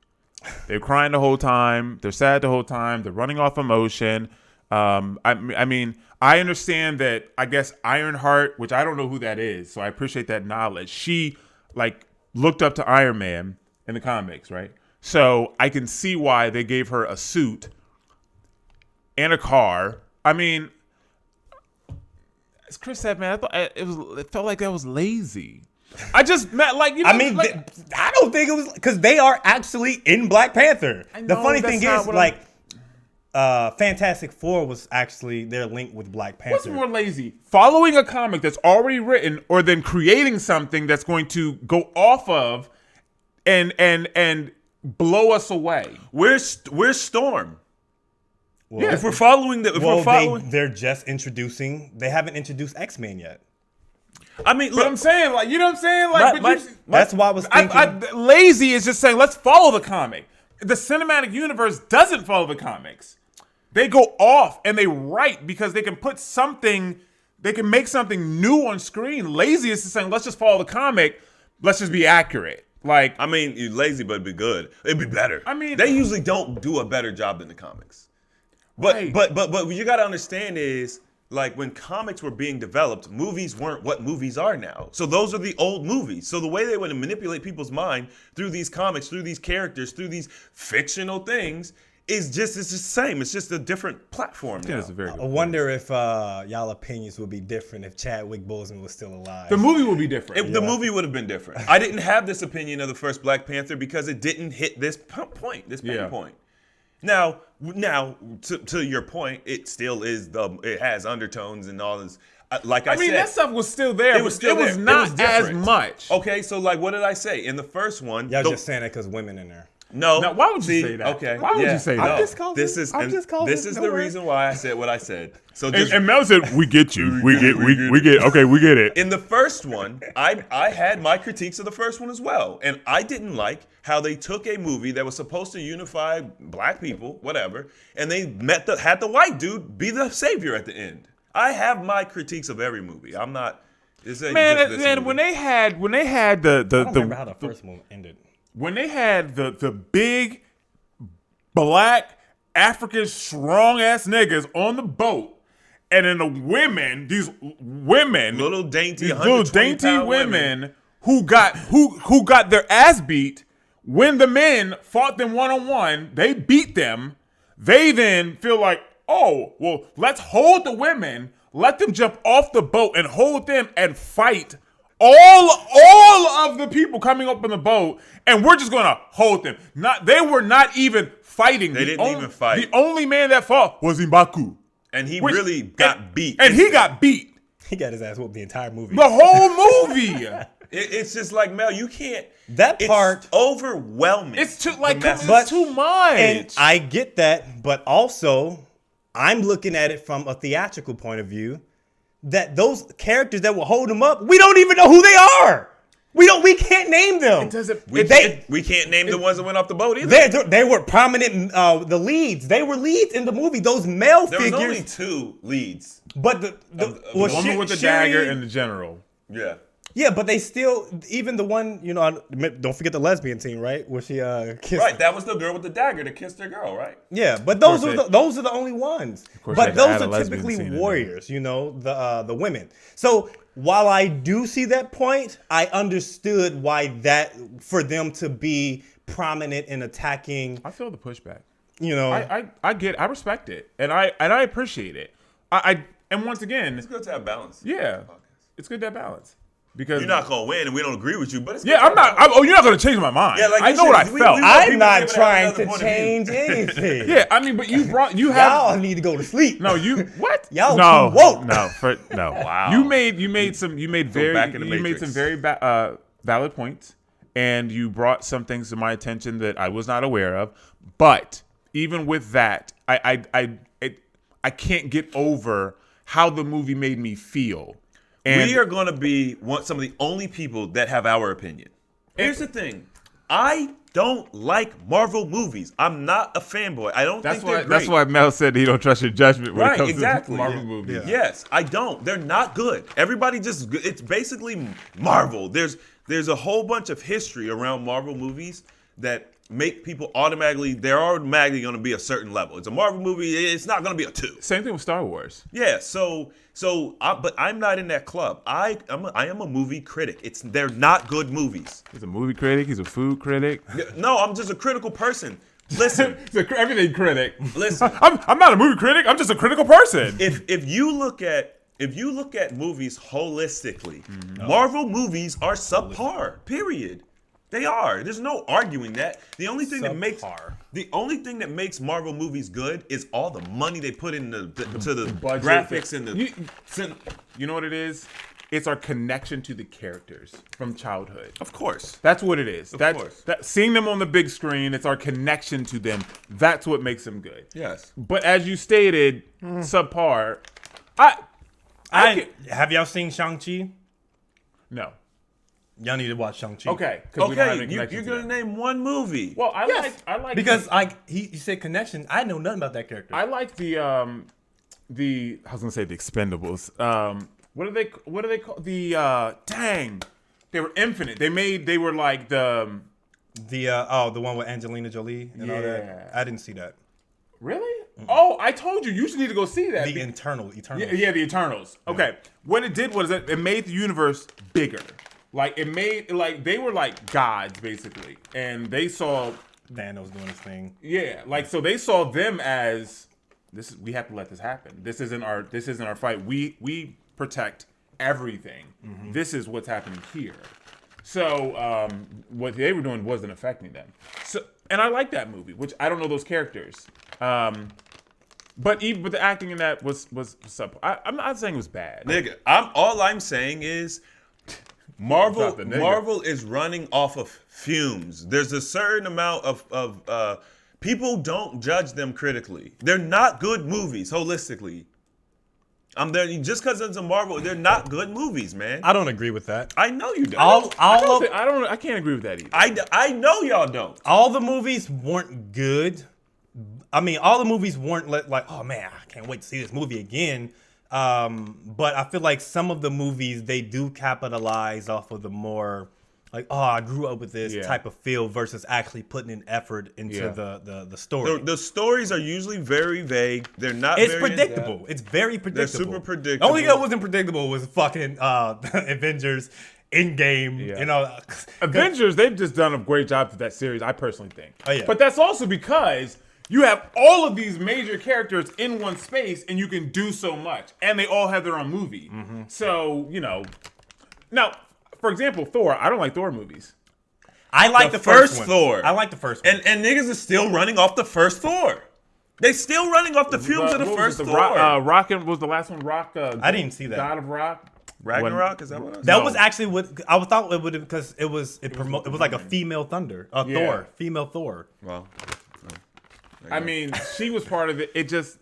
They're crying the whole time. They're sad the whole time. They're running off emotion. I mean, I understand that. I guess Ironheart, which I don't know who that is, so I appreciate that knowledge. She like looked up to Iron Man in the comics, right? So I can see why they gave her a suit and a car. I mean, as Chris said, man, I thought it felt like that was lazy. I just meant like, you know, I mean, I don't think it was because they are actually in Black Panther. The funny thing is, like, Fantastic Four was actually their link with Black Panther. What's more lazy? Following a comic that's already written, or then creating something that's going to go off of and blow us away? Where's Storm? Well, If we're following they're just introducing. They haven't introduced X-Men yet. I mean, But look, I'm saying, like, you know what I'm saying? Like, That's why I was thinking. lazy is just saying, let's follow the comic. The cinematic universe doesn't follow the comics. They go off and they write because they can put something, they can make something new on screen. Lazy is just saying, let's just follow the comic. Let's just be accurate. Like, I mean, you're lazy, but it'd be good. It'd be better. I mean, they usually don't do a better job than the comics. But Right. but what you got to understand is, like, when comics were being developed, movies weren't what movies are now. So those are the old movies. So the way they would manipulate people's mind through these comics, through these characters, through these fictional things it's just the same. It's just a different platform now. That's a very good I wonder if y'all opinions would be different if Chadwick Boseman was still alive. The movie will be different. The movie would have been different. I didn't have this opinion of the first Black Panther because it didn't hit this point, this pain point. Now, to your point, it still is it has undertones and all this. Like I said, that stuff was still there. It was still there. It was not as different. much. Okay, so like, what did I say in the first one? Y'all just saying that because women in there. No. Now, why would you See, say that? Okay. Why would you say that? I'm just calling This it. is I'm just calling this it. is Don't the worry. reason why I said what I said. So And, just and Mel said, "We get you. We get Okay, we get it." in the first one, I had my critiques of the first one as well, and I didn't like how they took a movie that was supposed to unify black people, whatever, and they had the white dude be the savior at the end. I have my critiques of every movie. I'm not. This ain't just this Man, movie. when they had I don't remember how the first one ended. when they had the big black African strong ass niggas on the boat, and then these women, little dainty, these little 120 dainty pound women who got their ass beat when the men fought them one-on-one, they beat them. They then feel like, oh, well, let's hold the women, let them jump off the boat and hold them and fight all of the people coming up on the boat, and we're just gonna hold them. They were not even fighting. They didn't even fight. The only man that fought was M'Baku. and he really got beat. And he got beat. He got his ass whooped the entire movie. The whole movie. It's just like, Mel, you can't. That part- it's overwhelming. It's too like The message. it's too much. And I get that, but also I'm looking at it from a theatrical point of view. That those characters that will hold them up, we don't even know who they are. We can't name them. It doesn't- we can't name the ones that went off the boat either. They were prominent. The leads. They were leads in the movie. Those male There was figures. only two leads. But the the woman with the dagger and the general. Yeah. yeah, but they still even the one don't forget the lesbian scene, right? Where she kissed. Right, that was the girl with the dagger that kissed her girl, right? Yeah, but those are course those are the only ones. course they But had those a are lesbian typically scene in there. warriors, the women. So while I do see that point, I understood why that for them to be prominent in attacking. I feel the pushback. I respect it, and I appreciate it. And once again, It's good to have balance. yeah, it's good to have balance because You're not gonna win, and we don't agree with you, but it's good Yeah, to I'm have not. balance. You're not gonna change my mind. Yeah, like I you know what I should- we- felt. we want I'm people not to be able to have trying another to point of view. change anything. Yeah, I mean, but you have. Y'all need to go to sleep. No, you what? Y'all no, too woke. no. Wow. You made some back in the Matrix. very valid points, and you brought some things to my attention that I was not aware of. But even with that, I can't get over how the movie made me feel. And We are going to be some of the only people that have our opinion. Here's the thing. I don't like Marvel movies. I'm not a fanboy. I don't think they're great. That's why Mel said he don't trust your judgment when it Right, comes exactly. to Marvel movies. Yeah. Yes, I don't. They're not good. Everybody it's basically Marvel. There's a whole bunch of history around Marvel movies that make people they're automatically going to be a certain level. It's a Marvel movie. It's not going to be a 2. Same thing with Star Wars. Yeah, but I'm not in that club. I am a movie critic. They're not good movies. He's a movie critic. He's a food critic. No, I'm just a critical person. Listen, He's an everything critic. listen. I'm not a movie critic. I'm just a critical person. If you look at movies holistically, Marvel movies are subpar. Period. They are. There's no arguing that. The only thing that makes Marvel movies good is all the money they put in the budget. graphics and the. You know what it is? It's our connection to the characters from childhood. Of course. That's what it is. Of course. Seeing them on the big screen, it's our connection to them. That's what makes them good. Yes. But as you stated, subpar. Have y'all seen Shang-Chi? No. Y'all need to watch Shang-Chi. Okay. We don't have any Okay, connection you're to gonna that. name one movie. Well, I like Because he said connection. I know nothing about that character. I like the I was gonna say the Expendables. What do they call they were infinite. They were like the one with Angelina Jolie and all that. I didn't see that. really? Oh, I told you. You should need to go see that. The Eternal. Yeah, the Eternals. Okay. What it did was it made the universe bigger. Like it made they were like gods basically, and they saw Thanos doing his thing. yeah, like so they saw them as this. We have to let this happen. This isn't our fight. We protect everything. This is what's happening here. So what they were doing wasn't affecting them. So and I like that movie, which I don't know those characters. But the acting in that was sub. I'm not saying it was bad. Nigga, all I'm saying is Marvel the nigga. Marvel is running off of fumes. There's a certain amount of people don't judge them critically. They're not good movies holistically. I'm there just because it's a Marvel. They're not good movies, man. I don't agree with that. I know you don't. I can't agree with that either. I know y'all don't. All the movies weren't good. I mean, all the movies weren't like, oh man, I can't wait to see this movie again. But I feel like some of the movies, they do capitalize off of the more like, oh, I grew up with this type of feel versus actually putting in effort into the story. The stories are usually very vague. They're not. It's very predictable. It's very predictable. They're super predictable. The only thing that wasn't predictable was fucking Avengers Endgame. Yeah. You know, Avengers, they've just done a great job with that series, I personally think. Oh, yeah. But that's also because you have all of these major characters in one space, and you can do so much. And they all have their own movie. Mm-hmm. So, now, for example, Thor, I don't like Thor movies. I like the first one. Thor. I like the first one. And niggas are still running off the first Thor. They still running off the fumes of the What first was it, Thor. Rockin' was the last one. Rock. I didn't see that. God of Rock. Ragnarok, is that what it was? That No. was actually what I thought it would, because it was like a female Thunder, Thor, female Thor. Well, I mean, she was part of it. It just,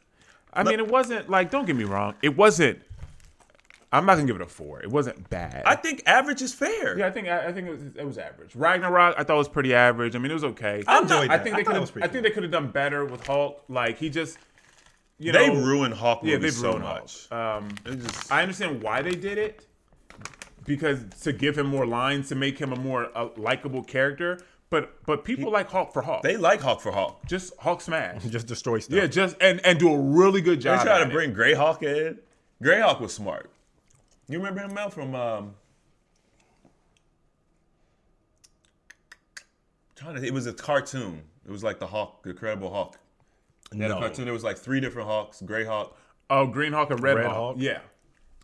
it wasn't like, don't get me wrong. It wasn't, I'm not going to give it a 4. It wasn't bad. I think average is fair. Yeah, I think it was average. Ragnarok, I thought was pretty average. I mean, it was okay. I enjoyed I that. think I they thought could it was have. pretty I think they could have done better with Hulk. Like he just, They ruined Hawk movies they've so ruined much. Hulk. I understand why they did it, because to give him more lines, to make him a more likable character. But people like Hulk for Hulk. They like Hawk for Hawk. Just Hulk smash. Just destroy stuff. Yeah, just and do a really good They job. tried to at it. bring Greyhawk in. Greyhawk was smart. You remember him, Mel, from it was a cartoon. It was like the Hawk, the Incredible Hulk. They had a cartoon. There was like 3 different Hawks. Greyhawk. Oh, Green Hawk and Red, Red Hawk. Hawk? Yeah,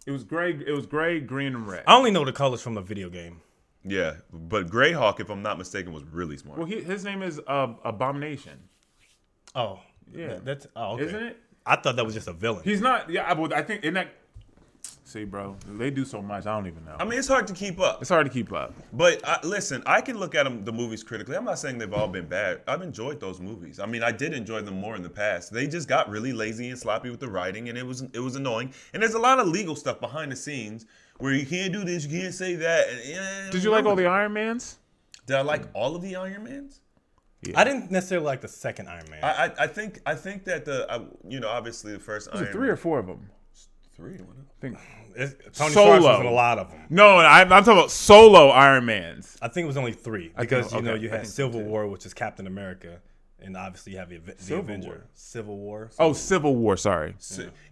it was gray. It was gray, green, and red. I only know the colors from the video game. Yeah, but Greyhawk, if I'm not mistaken, was really smart. Well, his name is Abomination. Oh, Yeah. that's okay. Isn't it? I thought that was just a villain. He's not. Yeah, I think in that. See, bro, they do so much. I don't even know. I mean, it's hard to keep up. It's hard to keep up. But listen, I can look at the movies critically. I'm not saying they've all been bad. I've enjoyed those movies. I mean, I did enjoy them more in the past. They just got really lazy and sloppy with the writing, and it was annoying. And there's a lot of legal stuff behind the scenes where you can't do this, you can't say that. And, Did you like all the Iron Mans? Did I like all of the Iron Mans? I didn't necessarily like the second Iron Man. I think that obviously the first Was Iron it 3 or 4 of them? 3. What? I think. Tony Solo. Stark was in a lot of them. No, I'm talking about solo Iron Mans. I think it was only 3 because okay, you I had think so, Civil too. War, which is Captain America, and obviously you have the Civil Avenger. War. Civil War. Oh, Civil War. Sorry,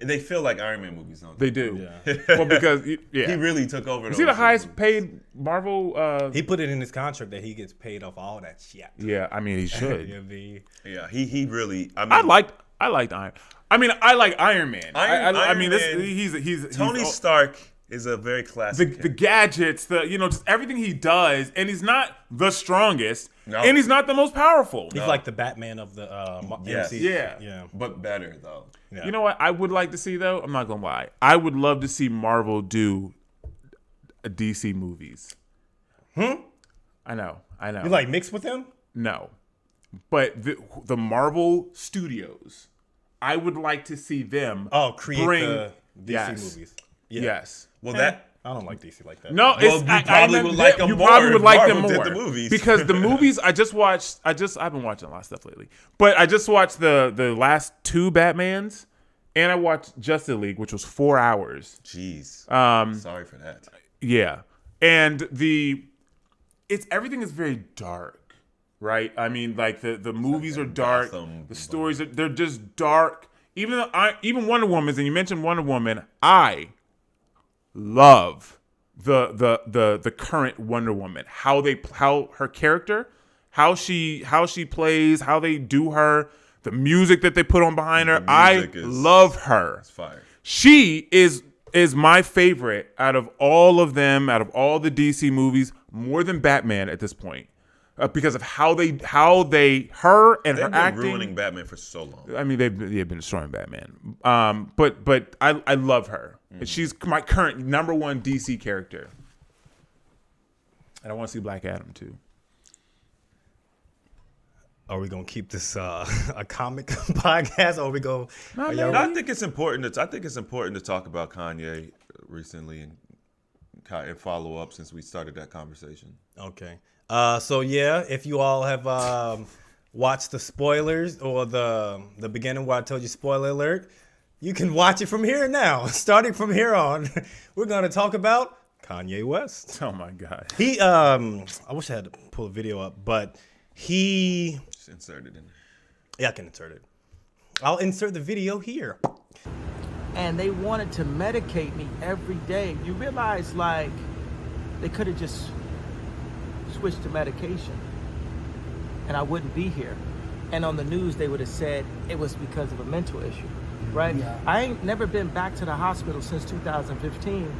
They feel like Iron Man movies, don't they they? do. Yeah. Well, because He really took over. is he the highest paid Marvel? He put it in his contract that he gets paid off all that shit. Yeah, I mean he should. Yeah, he really. I mean, I liked Iron. I mean, I like Iron Man. Iron mean, Man, he's Tony Stark is a very classic. the gadgets, just everything he does, and he's not the strongest, No. and he's not the most powerful. He's like the Batman of the Yes. MC. Yeah. but better though. Yeah. You know what I would like to see though? I'm not gonna lie. I would love to see Marvel do a DC movies. I know. You like mixed with him? No, but the Marvel Studios, I would like to see them. Create the DC Yes. movies. Yeah. Yes. Well, that I don't like DC like that. No, Well, it's, you probably would like them you more probably would if like them Marvel more did the movies. because the movies I've been watching a lot of stuff lately, but I just watched the last 2 Batmans, and I watched Justice League, which was 4 hours. jeez. Sorry for that. Yeah, and everything is very dark, right? I mean, like the movies are dark, Gotham. the stories they're just dark. Even Wonder Woman's, and you mentioned Wonder Woman, I love the current Wonder Woman. How her character, how she plays, how they do her, the music that they put on behind her. I love her. It's fire. She is my favorite out of all of them, out of all the DC movies, more than Batman at this point. Because of her and They've her been acting. ruining Batman for so long. I mean, they've been destroying Batman. But I love her. She's my current number 1 DC character. And I want to see Black Adam too. Are we gonna keep this a comic podcast, or we go? Are y'all I think it's important to talk about Kanye recently and follow up since we started that conversation. Okay. So yeah, if you all have watched the spoilers or the beginning where I told you spoiler alert, you can watch it from here now. Starting from here on, we're gonna talk about Kanye West. Oh my God. He I wish I had to pull a video up, but he Just insert it in. yeah, I can insert it. I'll insert the video here. And they wanted to medicate me every day. You realize, like, they could have just switched to medication and I wouldn't be here. And on the news, they would have said it was because of a mental issue, right? Yeah. I ain't never been back to the hospital since 2015,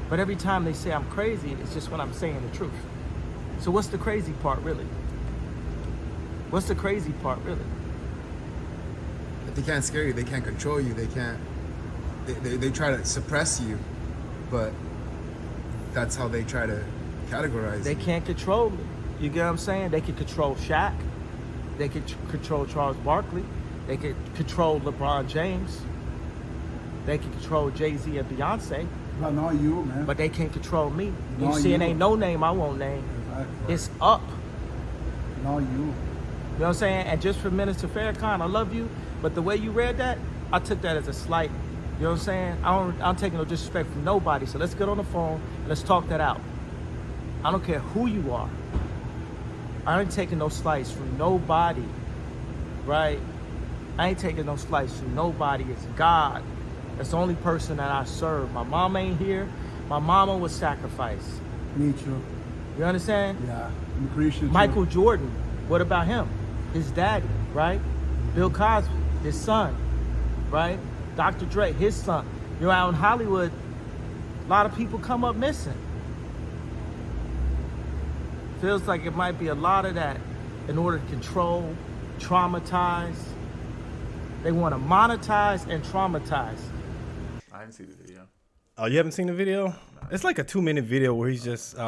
but every time they say I'm crazy, it's just when I'm saying the truth. So what's the crazy part, really? What's the crazy part, really? They can't scare you. They can't control you. They can't. They try to suppress you, but that's how they try to categorize They you. can't control me. You get what I'm saying? They can control Shaq. They can control Charles Barkley. They can control LeBron James. They can control Jay-Z and Beyonce, But not you, man. but they can't control me. You Not see, it you. ain't no name I won't name. Exactly. It's up. Not you. You know what I'm saying? And just for Minister Farrakhan, I love you, but the way you read that, I took that as a slight. You know what I'm saying? I'm taking no disrespect from nobody. So let's get on the phone and let's talk that out. I don't care who you are. I ain't taking no slice from nobody, right? I ain't taking no slice from nobody. It's God. That's the only person that I serve. My mom ain't here. My mama was sacrificed. Me too. You understand? Yeah. I'm Christian too. Michael Jordan, what about him? His daddy, right? Bill Cosby, his son, right? Dr. Dre, his son. You know, out in Hollywood, a lot of people come up missing. Feels like it might be a lot of that in order to control, traumatize. They want to monetize and traumatize. I didn't see the video. Oh, you haven't seen the video? It's like a 2-minute video where he's just It's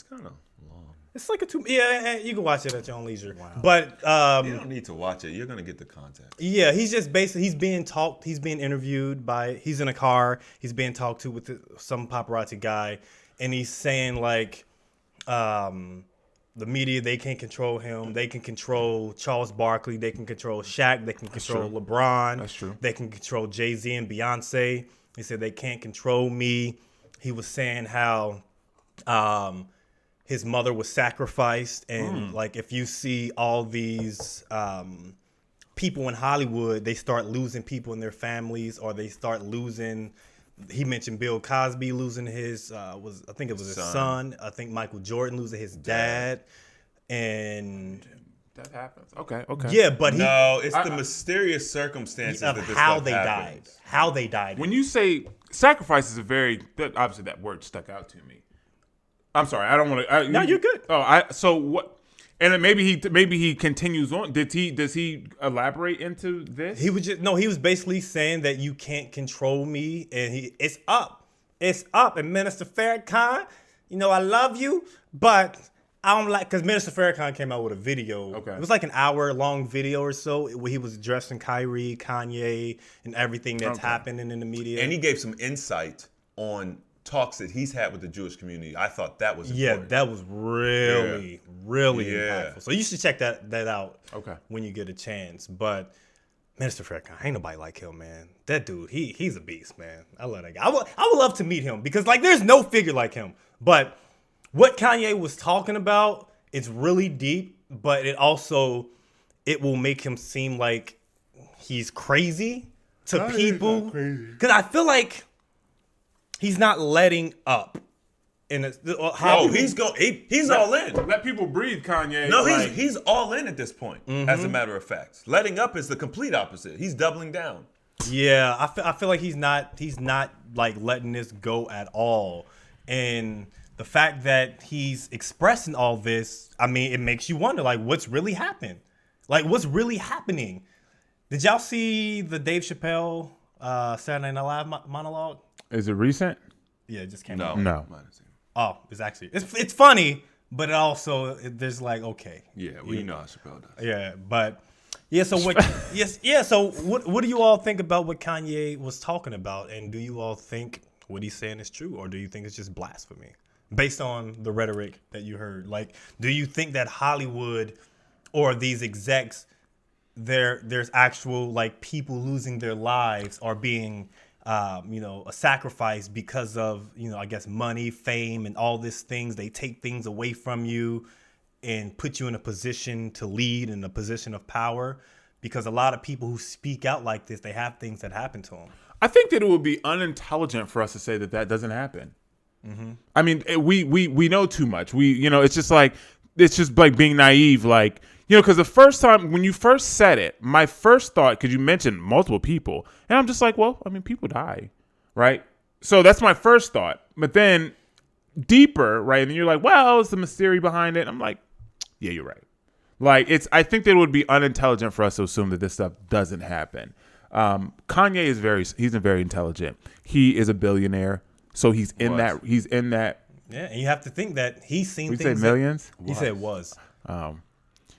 kind of long. it's like a 2 yeah, you can watch it at your own leisure. Wow. But You don't need to watch it. You're gonna get the context. yeah, he's just basically he's being interviewed he's in a car, he's being talked to with some paparazzi guy, and he's saying like the media, they can't control him. They can control Charles Barkley. They can control Shaq. They can control LeBron. That's true. They can control Jay-Z and Beyonce. He said they can't control me. He was saying how his mother was sacrificed. And like if you see all these people in Hollywood, they start losing people in their families, or they start losing. He mentioned Bill Cosby losing his I think it was his son. I think Michael Jordan losing his dad. And That happens. Okay. yeah, but No, it's the mysterious circumstances of that this how stuff they happens. died. How they died. When you say sacrifice is obviously that word stuck out to me. I'm sorry. I don't want to. No, you're good. So what? And then maybe he continues on. Does he elaborate into this? He was basically saying that you can't control me, and it's up. And Minister Farrakhan, I love you, but I don't like, because Minister Farrakhan came out with a video. Okay. It was like an hour-long video or so where he was addressing Kyrie, Kanye, and everything that's happening in the media. And he gave some insight on talks that he's had with the Jewish community. I thought that was important. that was really, really Yeah. impactful. So you should check that out when you get a chance. But Minister Farrakhan, ain't nobody like him, man. That dude, he's a beast, man. I love that guy. I would love to meet him because there's no figure like him. But what Kanye was talking about, it's really deep, but it will make him seem like he's crazy to people. Because I feel like he's not letting up. He's all in. Let people breathe, Kanye. No, he's all in at this point. As a matter of fact, letting up is the complete opposite. He's doubling down. Yeah, I feel like he's not like letting this go at all. And the fact that he's expressing all this, I mean, it makes you wonder, what's really happened? What's really happening? Did y'all see the Dave Chappelle Saturday Night Live monologue? Is it recent? Yeah, it just came out. No. oh, it's funny, but it also there's like, okay. Yeah, well, you know how Chappelle does. Yeah, but yeah. So what? So what do you all think about what Kanye was talking about, and do you all think what he's saying is true, or do you think it's just blasphemy based on the rhetoric that you heard? Like, do you think that Hollywood or these execs, there's actual like people losing their lives or being a sacrifice because of, I guess money, fame, and all these things? They take things away from you and put you in a position to lead, in a position of power, because a lot of people who speak out like this, they have things that happen to them. I think that it would be unintelligent for us to say that doesn't happen. Mm-hmm. I mean, we know too much. It's just like being naive, like, because the first time when you first said it, my first thought, because you mentioned multiple people, and I'm just like, well, I mean, people die, right? So that's my first thought. But then deeper, right? And then you're like, well, it's the mystery behind it. I'm like, yeah, you're right. Like, I think that it would be unintelligent for us to assume that this stuff doesn't happen. Kanye he's very intelligent. He is a billionaire. So he's in that. Yeah, and you have to think that he's seen things. You say millions? He said was.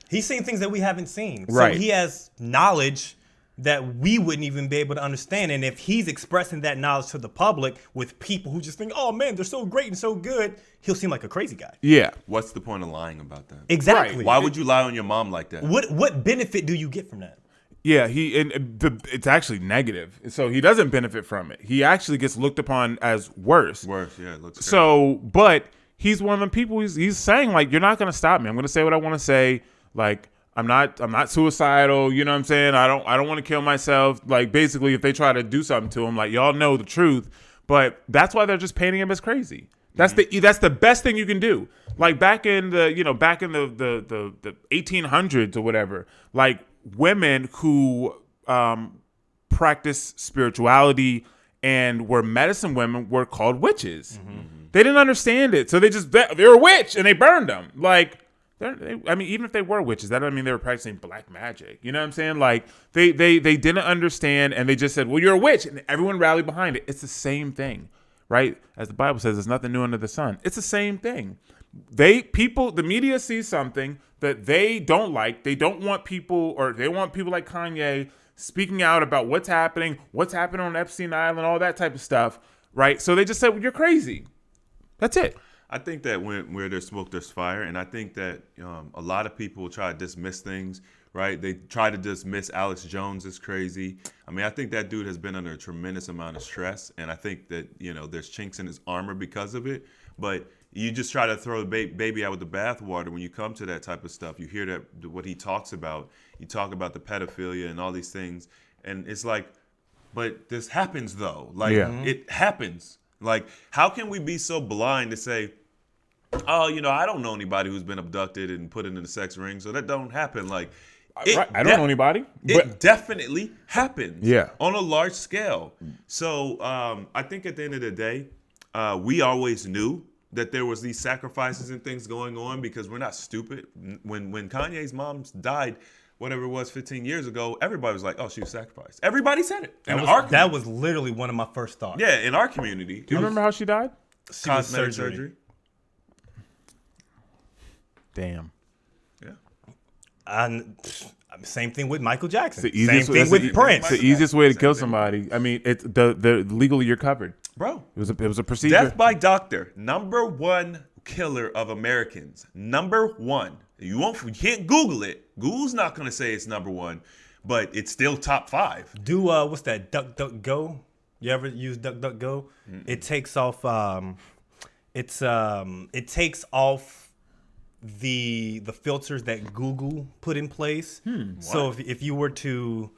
He's seen things that we haven't seen. Right. So he has knowledge that we wouldn't even be able to understand. And if he's expressing that knowledge to the public with people who just think, oh man, they're so great and so good, he'll seem like a crazy guy. Yeah. What's the point of lying about that? Exactly. Right. Why would you lie on your mom like that? What benefit do you get from that? Yeah, it's actually negative. So he doesn't benefit from it. He actually gets looked upon as worse. Worse, yeah. It looks crazy. So, but he's one of them people. He's saying, like, you're not gonna stop me. I'm gonna say what I want to say. Like, I'm not suicidal. You know what I'm saying? I don't want to kill myself. Like, basically, if they try to do something to him, like, y'all know the truth. But that's why they're just painting him as crazy. That's the best thing you can do. Like back in the 1800s or whatever, like women who practice spirituality and were medicine women were called witches. Mm-hmm. They didn't understand it, so they're a witch and they burned them. Like, even if they were witches, that doesn't mean they were practicing black magic. You know what I'm saying? Like they didn't understand, and they just said, "Well, you're a witch," and everyone rallied behind it. It's the same thing, right? As the Bible says, there's nothing new under the sun. It's the same thing. The media sees something that they don't like. They don't want people, or they want people like Kanye speaking out about what's happening on Epstein Island, all that type of stuff, right? So they just said, well, you're crazy. That's it. I think that where there's smoke, there's fire. And I think that a lot of people try to dismiss things, right? They try to dismiss Alex Jones as crazy. I mean, I think that dude has been under a tremendous amount of stress. And I think that, there's chinks in his armor because of it. But you just try to throw the baby out with the bathwater when you come to that type of stuff. You hear that what he talks about. You talk about the pedophilia and all these things. And it's like, but this happens, though. Like, It happens. Like, how can we be so blind to say, oh, I don't know anybody who's been abducted and put into the sex ring, so that don't happen. Like, I don't know anybody. It definitely happens. Yeah. On a large scale. So I think at the end of the day, we always knew that there was these sacrifices and things going on because we're not stupid. When Kanye's mom died, whatever it was 15 years ago, everybody was like, oh, she was sacrificed. Everybody said it. That was literally one of my first thoughts. Yeah, in our community. Do you remember how she died? Cosmetic surgery. Damn. Yeah. And same thing with Michael Jackson. Same thing with Prince. It's the easiest way to kill somebody. I mean, it's the legally you're covered. Bro. It was a procedure. Death by doctor, #1 killer of Americans. #1. You can't Google it. Google's not gonna say it's #1, but it's still top 5. Do what's that? DuckDuckGo. You ever use DuckDuckGo? Mm-hmm. It takes off. It takes off the filters that Google put in place. So if you were to,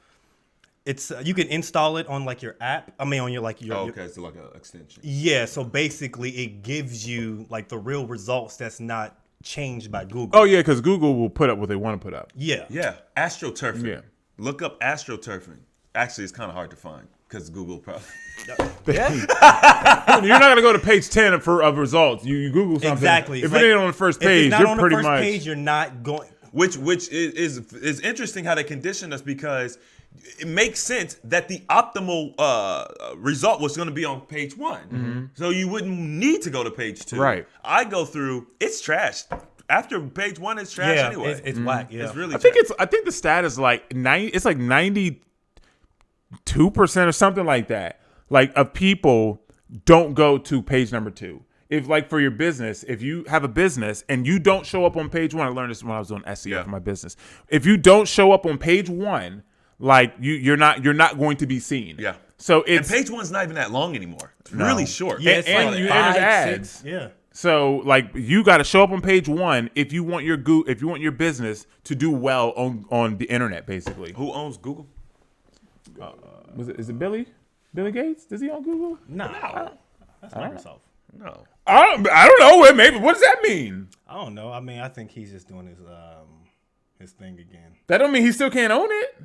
you can install it on like your app. I mean on your like your. Oh, okay, so like an extension. Yeah. So basically, it gives you like the real results that's not changed by Google. Oh yeah, because Google will put up what they want to put up. Yeah. Yeah. AstroTurfing. Yeah. Look up AstroTurfing. Actually, it's kind of hard to find because Google probably. You're not gonna go to page 10 of results. You Google something. Exactly. If it ain't on the first page, if it's not you're on pretty the first much. page, you're not going. Which is interesting how they condition us because it makes sense that the optimal result was going to be on page 1. So you wouldn't need to go to page 2. Right. I go through, it's trash. After page 1, it's trash anyway. It's whack. Yeah. It's really I think trash. I think the stat is like 92% or something like that. Like of people don't go to page number 2. If like for your business, if you have a business and you don't show up on page 1, I learned this when I was doing SEO for my business. If you don't show up on page 1, like you're not going to be seen. Yeah. So And it's page 1's not even that long anymore. It's really short. Yeah, it's and like you 5, there's ads. 6. Yeah. So like you got to show up on page 1 if you want your business to do well on the internet, basically. Who owns Google? Is it Billy Gates? Does he own Google? No. That's Microsoft. No. I don't know. Maybe what does that mean? I don't know. I mean, I think he's just doing his thing again. That don't mean he still can't own it.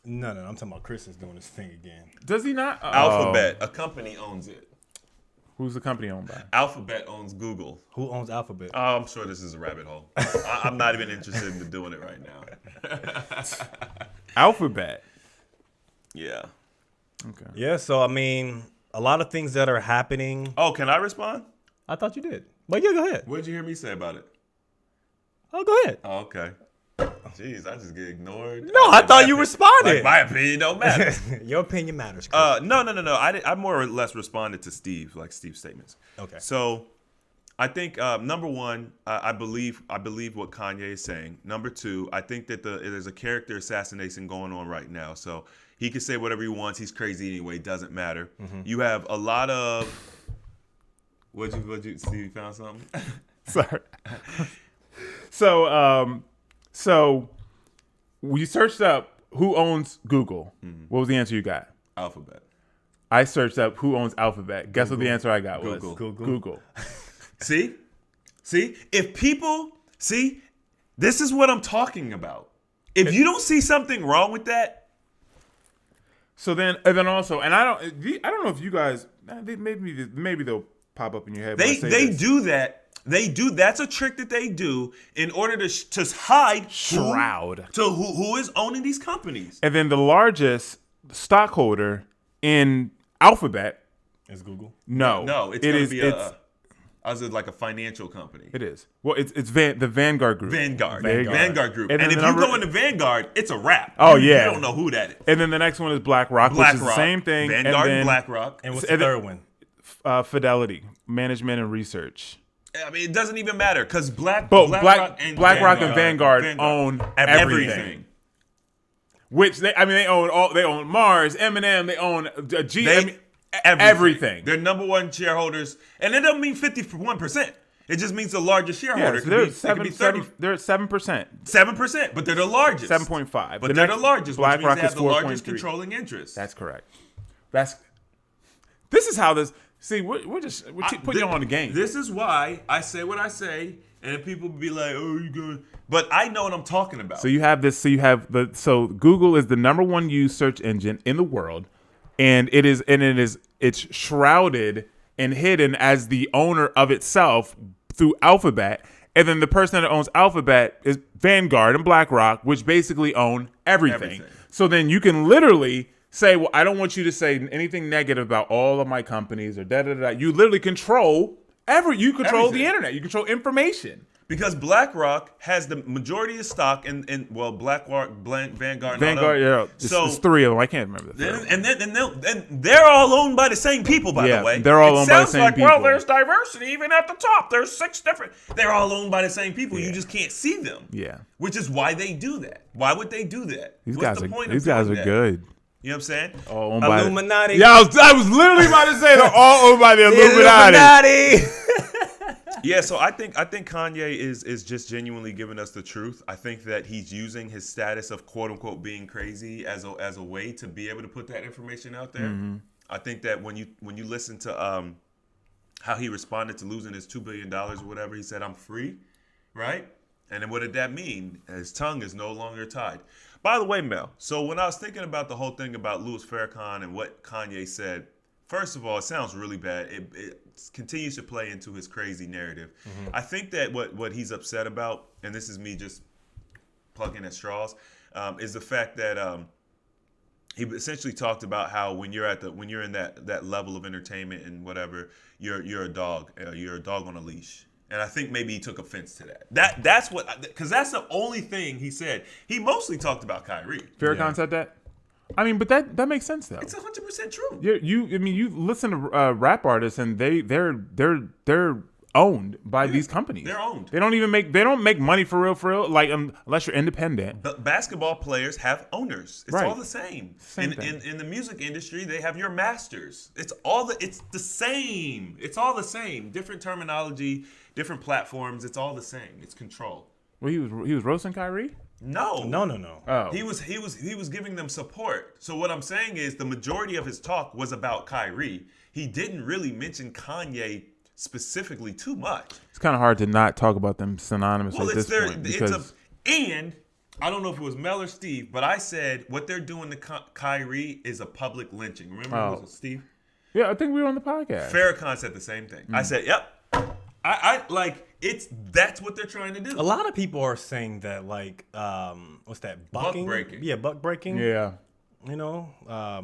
No. I'm talking about Chris is doing his thing again. Does he not? Alphabet, a company owns it. Who's the company owned by? Alphabet owns Google. Who owns Alphabet? Oh, I'm sure this is a rabbit hole. I'm not even interested in doing it right now. Alphabet. Yeah. Okay. Yeah. So I mean, a lot of things that are happening. Oh, can I respond? I thought you did, but yeah, go ahead. What did you hear me say about it? Oh, go ahead. Oh, okay. Jeez, I just get ignored. No, I thought you responded. Like, my opinion don't matter. Your opinion matters. Chris. No. I more or less responded to Steve's statements. Okay. So, I think number one, I believe what Kanye is saying. Number two, I think that there's a character assassination going on right now. So he can say whatever he wants. He's crazy anyway. Doesn't matter. You have a lot of. What'd you see? You found something? Sorry. So we searched up who owns Google. What was the answer you got? Alphabet. I searched up who owns Alphabet. Guess what the answer I got was? Google. See? If people see, this is what I'm talking about. If you don't see something wrong with that, So then, and then also, and I don't know if you guys, maybe they'll pop up in your head. when I say they this. do that. That's a trick that they do in order to hide Shroud. who is owning these companies. And then the largest stockholder in Alphabet. Is Google? No, it's going to be it's like a financial company. It is. Well, it's the Vanguard Group. Vanguard Group. And And then if the you number- go into Vanguard, it's a wrap. Oh, You yeah. don't know who that is. And then the next one is BlackRock, which is the same thing. Vanguard and then, BlackRock. And what's And the then- third one? Fidelity, Management and Research. I mean, it doesn't even matter because BlackRock and Vanguard own everything. Which they own all. They own Mars, M&M. They own everything. They're number one shareholders, and it doesn't mean 51%. It just means the largest shareholder. Yeah, so they're they're at 7%. 7%, but they're the largest. 7.5. But they're the largest, which means BlackRock they have is the largest 4.3. controlling interest. That's correct. This is how this. See, we're putting you on the game. This is why I say what I say, and people be like, "Oh, you good?" But I know what I'm talking about. So you have this. So Google is the number one used search engine in the world, and it's shrouded and hidden as the owner of itself through Alphabet. And then the person that owns Alphabet is Vanguard and BlackRock, which basically own everything. So then you can literally say, well, I don't want you to say anything negative about all of my companies or da-da-da. You literally control you control the internet. You control information. Because BlackRock has the majority of stock in BlackRock, Vanguard, Yeah. It's three of them. I can't remember the third. And they're all owned by the same people, by the way. They're all owned by the same people. Well, there's diversity even at the top. There's 6 different. They're all owned by the same people. You just can't see them. Yeah. Which is why they do that. Why would they do that? These What's guys the point are of doing that? good. You know what I'm saying? All owned by Illuminati. Yeah, I was literally about to say they're all owned by the Illuminati. Yeah, so I think Kanye is just genuinely giving us the truth. I think that he's using his status of quote unquote being crazy as a way to be able to put that information out there. Mm-hmm. I think that when you listen to how he responded to losing his $2 billion or whatever, he said, "I'm free," right? And then what did that mean? His tongue is no longer tied. By the way, Mel, so when I was thinking about the whole thing about Louis Farrakhan and what Kanye said, first of all, it sounds really bad. It continues to play into his crazy narrative. Mm-hmm. I think that what he's upset about, and this is me just plugging at straws, is the fact that he essentially talked about how when you're in that level of entertainment and whatever, you're a dog. You're a dog on a leash. And I think maybe he took offense to that. That's what, because that's the only thing he said. He mostly talked about Kyrie. Farrakhan said that. I mean, but that makes sense though. It's 100% true. You listen to rap artists and they're owned by these companies. They're owned. They don't make money for real. Like unless you're independent. But basketball players have owners. It's Right. all the same. Same thing. In the music industry, they have your masters. It's the same. It's all the same. Different terminology, different platforms. It's all the same. It's control. Well, he was roasting Kyrie. No. Oh, He was giving them support. So what I'm saying is the majority of his talk was about Kyrie. He didn't really mention Kanye specifically too much. it's kind of hard to not talk about them synonymously Well, at this point because and I don't know if it was Mel or Steve, but I said what they're doing to Kyrie is a public lynching. Remember, was it Steve? yeah, I think we were on the podcast. Farrakhan said the same thing. I said, "Yep." I like that's what they're trying to do. A lot of people are saying that, like, what's that? Bucking? Buck breaking. Yeah, buck breaking. Yeah. You know,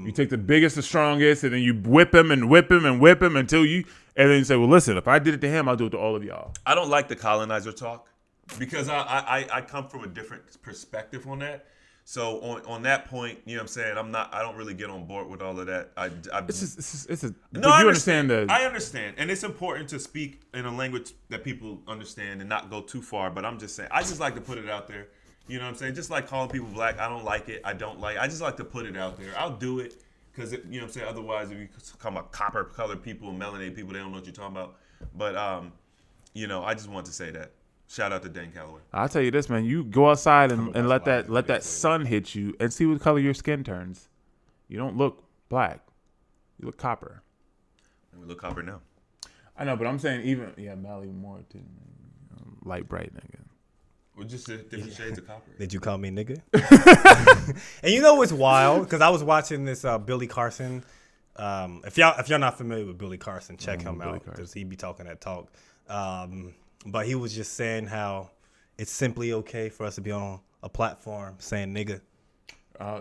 You take the biggest, the strongest, and then you whip him and whip him and whip him until you, and then you say, well, listen, if I did it to him, I'll do it to all of y'all. I don't like the colonizer talk because I come from a different perspective on that. So on that point, you know what I'm saying? I don't really get on board with all of that. You understand the. I understand. And it's important to speak in a language that people understand and not go too far. But I'm just saying, I just like to put it out there. You know what I'm saying? Just like calling people black, I don't like it. I just like to put it out there. I'll do it because, you know what I'm saying? Otherwise, if you call about copper colored people and melanated people, they don't know what you're talking about. But, you know, I just want to say that. Shout out to Dan Calloway. I'll tell you this, man. You go outside and let that sun hit you and see what color your skin turns. You don't look black. You look copper. And we look copper now. I know, but I'm saying Mel even more too. Light bright nigga. We're just different shades of copper. did you call me nigga? And you know what's wild? Because I was watching this Billy Carson. If y'all not familiar with Billy Carson, check him out because he be talking that talk. But he was just saying how it's simply okay for us to be on a platform saying nigga.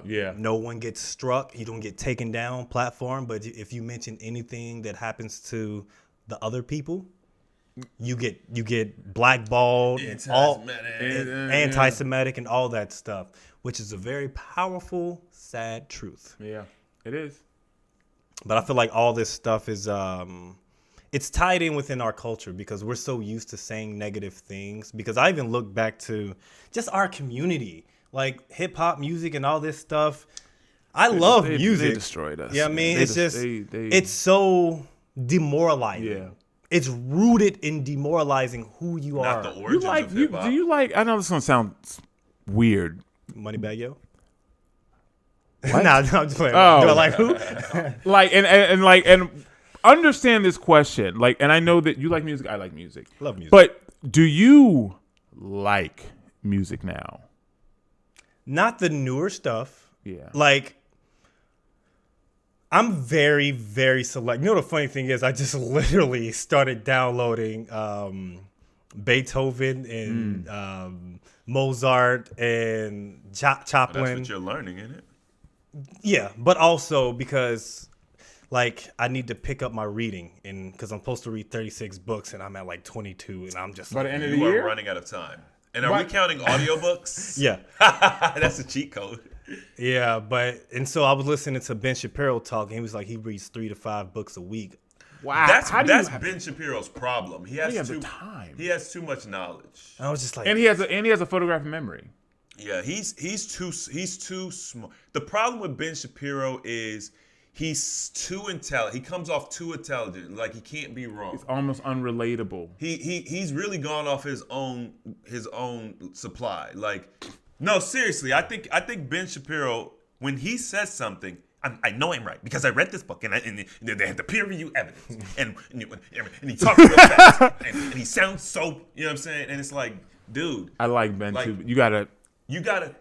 Yeah. No one gets struck. You don't get taken down platform. But if you mention anything that happens to the other people, you get blackballed, anti-Semitic, and all that stuff, which is a very powerful, sad truth. Yeah, it is. But I feel like all this stuff is it's tied in within our culture because we're so used to saying negative things. Because I even look back to just our community, like hip hop music and all this stuff. I love music. They destroyed us. Yeah, I mean, They it's just- just they- it's so demoralizing. Yeah. It's rooted in demoralizing who you Not are. the You origins like of hip hop. do you like? I know this is gonna sound weird. Moneybag Yo? What? Nah, no, I'm just playing. Oh. Do I like who? Like and understand this question. Like, and I know that you like music. I like music. Love music. But do you like music now? Not the newer stuff. Yeah. Like, I'm very, very select. You know, the funny thing is, I just literally started downloading Beethoven and Mozart and Chaplin. That's what you're learning, isn't it? Yeah, but also because, like, I need to pick up my reading, and because I'm supposed to read 36 books, and I'm at like 22, and I'm just By like, the end of the You are year? running out of time. And are we counting audiobooks? yeah. That's a cheat code. Yeah, and so I was listening to Ben Shapiro talk, and he was like, he reads 3 to 5 books a week. Wow. That's Ben Shapiro's problem. He has have too the time? He has too much knowledge. And I was just like, And he has a photographic memory. Yeah, he's too smart. The problem with Ben Shapiro is he's too intelligent. He comes off too intelligent. Like he can't be wrong. It's almost unrelatable. He's really gone off his own supply. Like, no, seriously, I think Ben Shapiro, when he says something, I know I'm right because I read this book and they have the peer review evidence and he talks real fast and he sounds so, you know what I'm saying? And it's like, dude, I like Ben Like- too. But you gotta.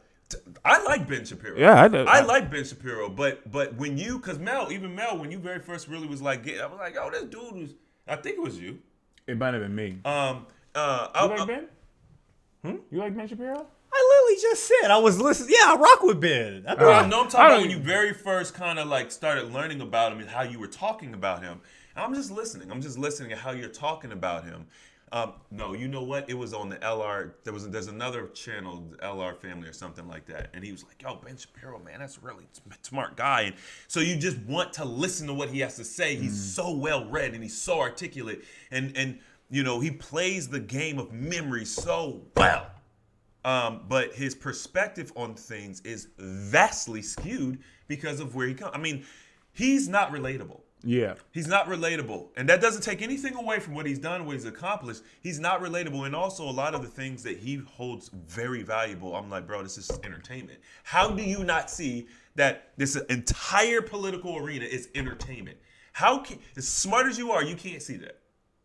I like Ben Shapiro. Yeah, I do. I like Ben Shapiro, but when you, because Mel, when you very first really was like, I was like, oh, this dude was, I think it was you. It might have been me. You You like Ben? You like Ben Shapiro? I he just said. I was listening. Yeah, I rock with Ben. No, I'm talking about when you very first kind of like started learning about him and how you were talking about him. And I'm just listening. I'm just listening at how you're talking about him. No, you know what? It was on the LR. There's another channel, the LR Family or something like that. And he was like, yo, Ben Shapiro, man, that's a really smart guy. And so you just want to listen to what he has to say. He's so well read and he's so articulate. And you know, he plays the game of memory so well. But his perspective on things is vastly skewed because of where he comes. I mean, he's not relatable. Yeah. He's not relatable. And that doesn't take anything away from what he's done, what he's accomplished. He's not relatable. And also a lot of the things that he holds very valuable, I'm like, bro, this is entertainment. How do you not see that this entire political arena is entertainment? How can, as smart as you are, you can't see that.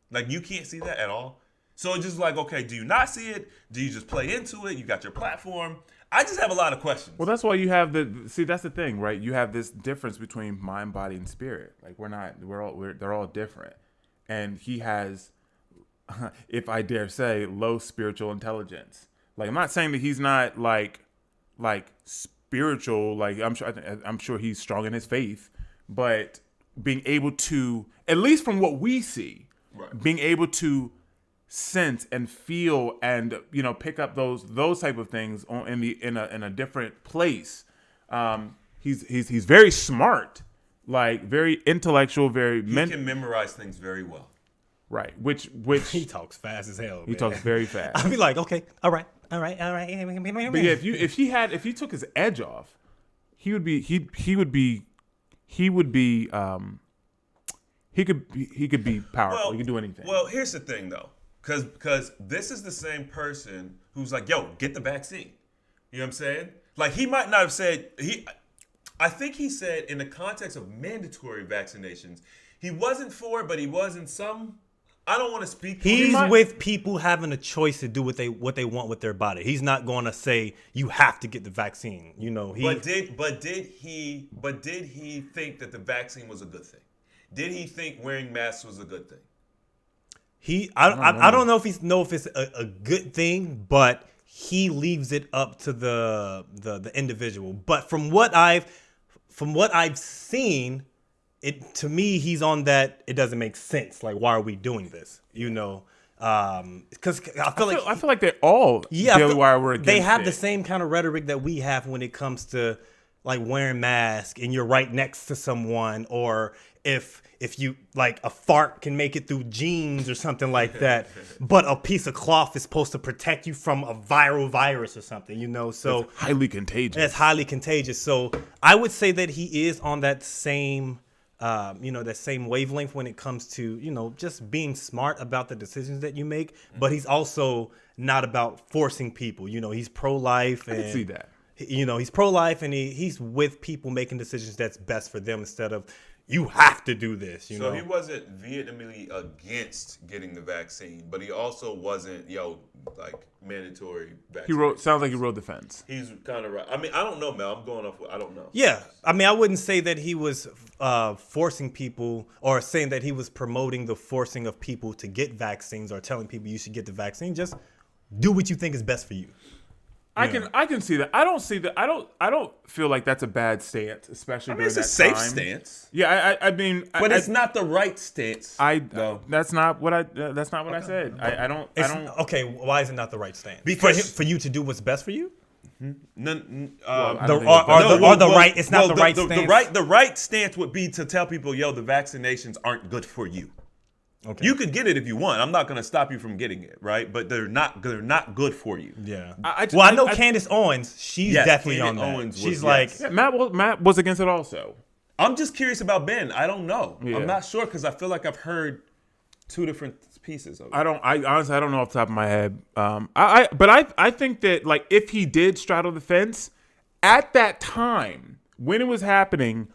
Like, you can't see that at all. So it's just like, okay, do you not see it? Do you just play into it? You got your platform. I just have a lot of questions. Well, that's why you have that's the thing, right? You have this difference between mind, body, and spirit. Like they're all different. And he has, if I dare say, low spiritual intelligence. Like, I'm not saying that he's not like spiritual. Like, I'm sure he's strong in his faith, but being able to, at least from what we see, right, being able to sense and feel and, you know, pick up those type of things in a different place. He's very smart, like very intellectual, very he can memorize things very well. Right. Which he talks fast as hell. He talks very fast. I'd be like, okay, all right. But yeah, if he took his edge off, he could be powerful. Well, he could do anything. Well, here's the thing though. Because this is the same person who's like, yo, get the vaccine. You know what I'm saying? Like, he might not have said, I think he said in the context of mandatory vaccinations, he wasn't for it, but he was in some. I don't want to speak. He's with people having a choice to do what they want with their body. He's not going to say you have to get the vaccine. You know, But did he think that the vaccine was a good thing? Did he think wearing masks was a good thing? I don't know if it's a good thing, but he leaves it up to the individual. But from what I've seen, to me he's on that. It doesn't make sense. Like, why are we doing this? You know, because I feel like they all Daily Wire were against they have it. the same kind of rhetoric that we have when it comes to like wearing masks and you're right next to someone, or if you like a fart can make it through jeans or something like that, but a piece of cloth is supposed to protect you from a viral virus or something, you know. So it's highly contagious. It's highly contagious. So I would say that he is on that same, that same wavelength when it comes to, you know, just being smart about the decisions that you make. But he's also not about forcing people. You know, he's pro-life. I can see that. You know, he's pro-life and he's with people making decisions that's best for them instead of, you have to do this, you know. So he wasn't vehemently against getting the vaccine, but he also wasn't, like mandatory vaccine. Sounds like he rode the fence. He's kind of right. I mean, I don't know, Mel. I'm going off. I don't know. Yeah, I mean, I wouldn't say that he was forcing people or saying that he was promoting the forcing of people to get vaccines or telling people you should get the vaccine. Just do what you think is best for you. I can see that. I don't see that. I don't feel like that's a bad stance, especially during that time. It's a safe stance. Yeah, I mean, but it's not the right stance. That's not what I said. I don't. Okay, why is it not the right stance? Because for you to do what's best for you. It's not the right stance. The right stance would be to tell people, the vaccinations aren't good for you. Okay. You could get it if you want. I'm not going to stop you from getting it, right? But they're not good for you. Yeah. I know Candace Owens. She's definitely on that. Owens she's Matt was against it also. I'm just curious about Ben. I don't know. Yeah. I'm not sure because I feel like I've heard two different pieces of it. I honestly don't know off the top of my head. I think that like if he did straddle the fence at that time when it was happening,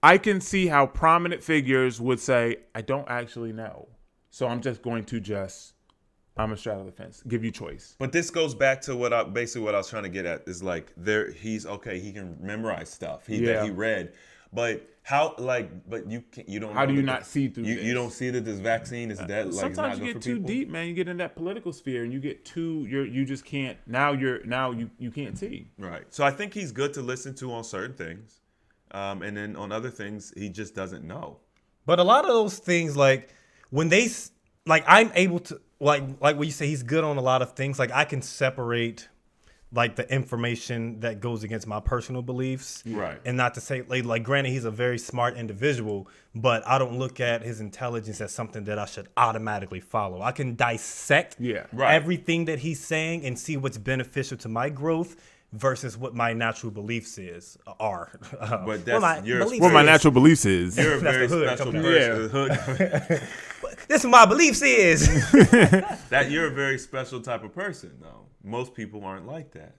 I can see how prominent figures would say, I don't actually know. So I'm just going to I'm going to straddle the fence, give you choice. But this goes back to what I was trying to get at is like he can memorize stuff that he read. But you don't. How know do you that not see through this? You don't see that this vaccine is that like Sometimes it's not you good get for too people? deep, man. You get in that political sphere, and you get too. You just can't. Now you can't see. Right. So I think he's good to listen to on certain things, and then on other things he just doesn't know. But a lot of those things, like when like I'm able to, like when you say he's good on a lot of things, like I can separate like the information that goes against my personal beliefs. Right. And not to say, like granted, he's a very smart individual, but I don't look at his intelligence as something that I should automatically follow. I can dissect Right. everything that he's saying and see what's beneficial to my growth versus what my natural beliefs are. But that's What my natural beliefs is. You're a very the hood special coming person. out. The hood. This is what my beliefs is. That you're a very special type of person, though. Most people aren't like that.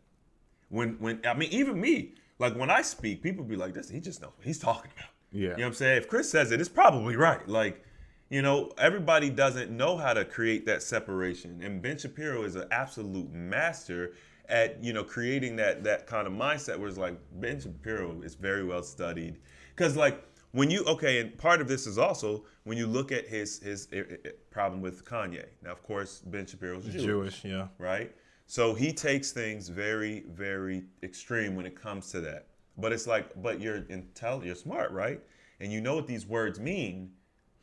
When I mean, even me, like when I speak, people be like, "This, he just knows what he's talking about." Yeah. You know what I'm saying? If Chris says it, it's probably right. Like, everybody doesn't know how to create that separation, and Ben Shapiro is an absolute master at creating that kind of mindset where it's like Ben Shapiro is very well studied, because like. And part of this is also when you look at his problem with Kanye. Now, of course, Ben Shapiro's Jewish, yeah. right? So he takes things very, very extreme when it comes to that. But it's like, but you're smart, right? And you know what these words mean.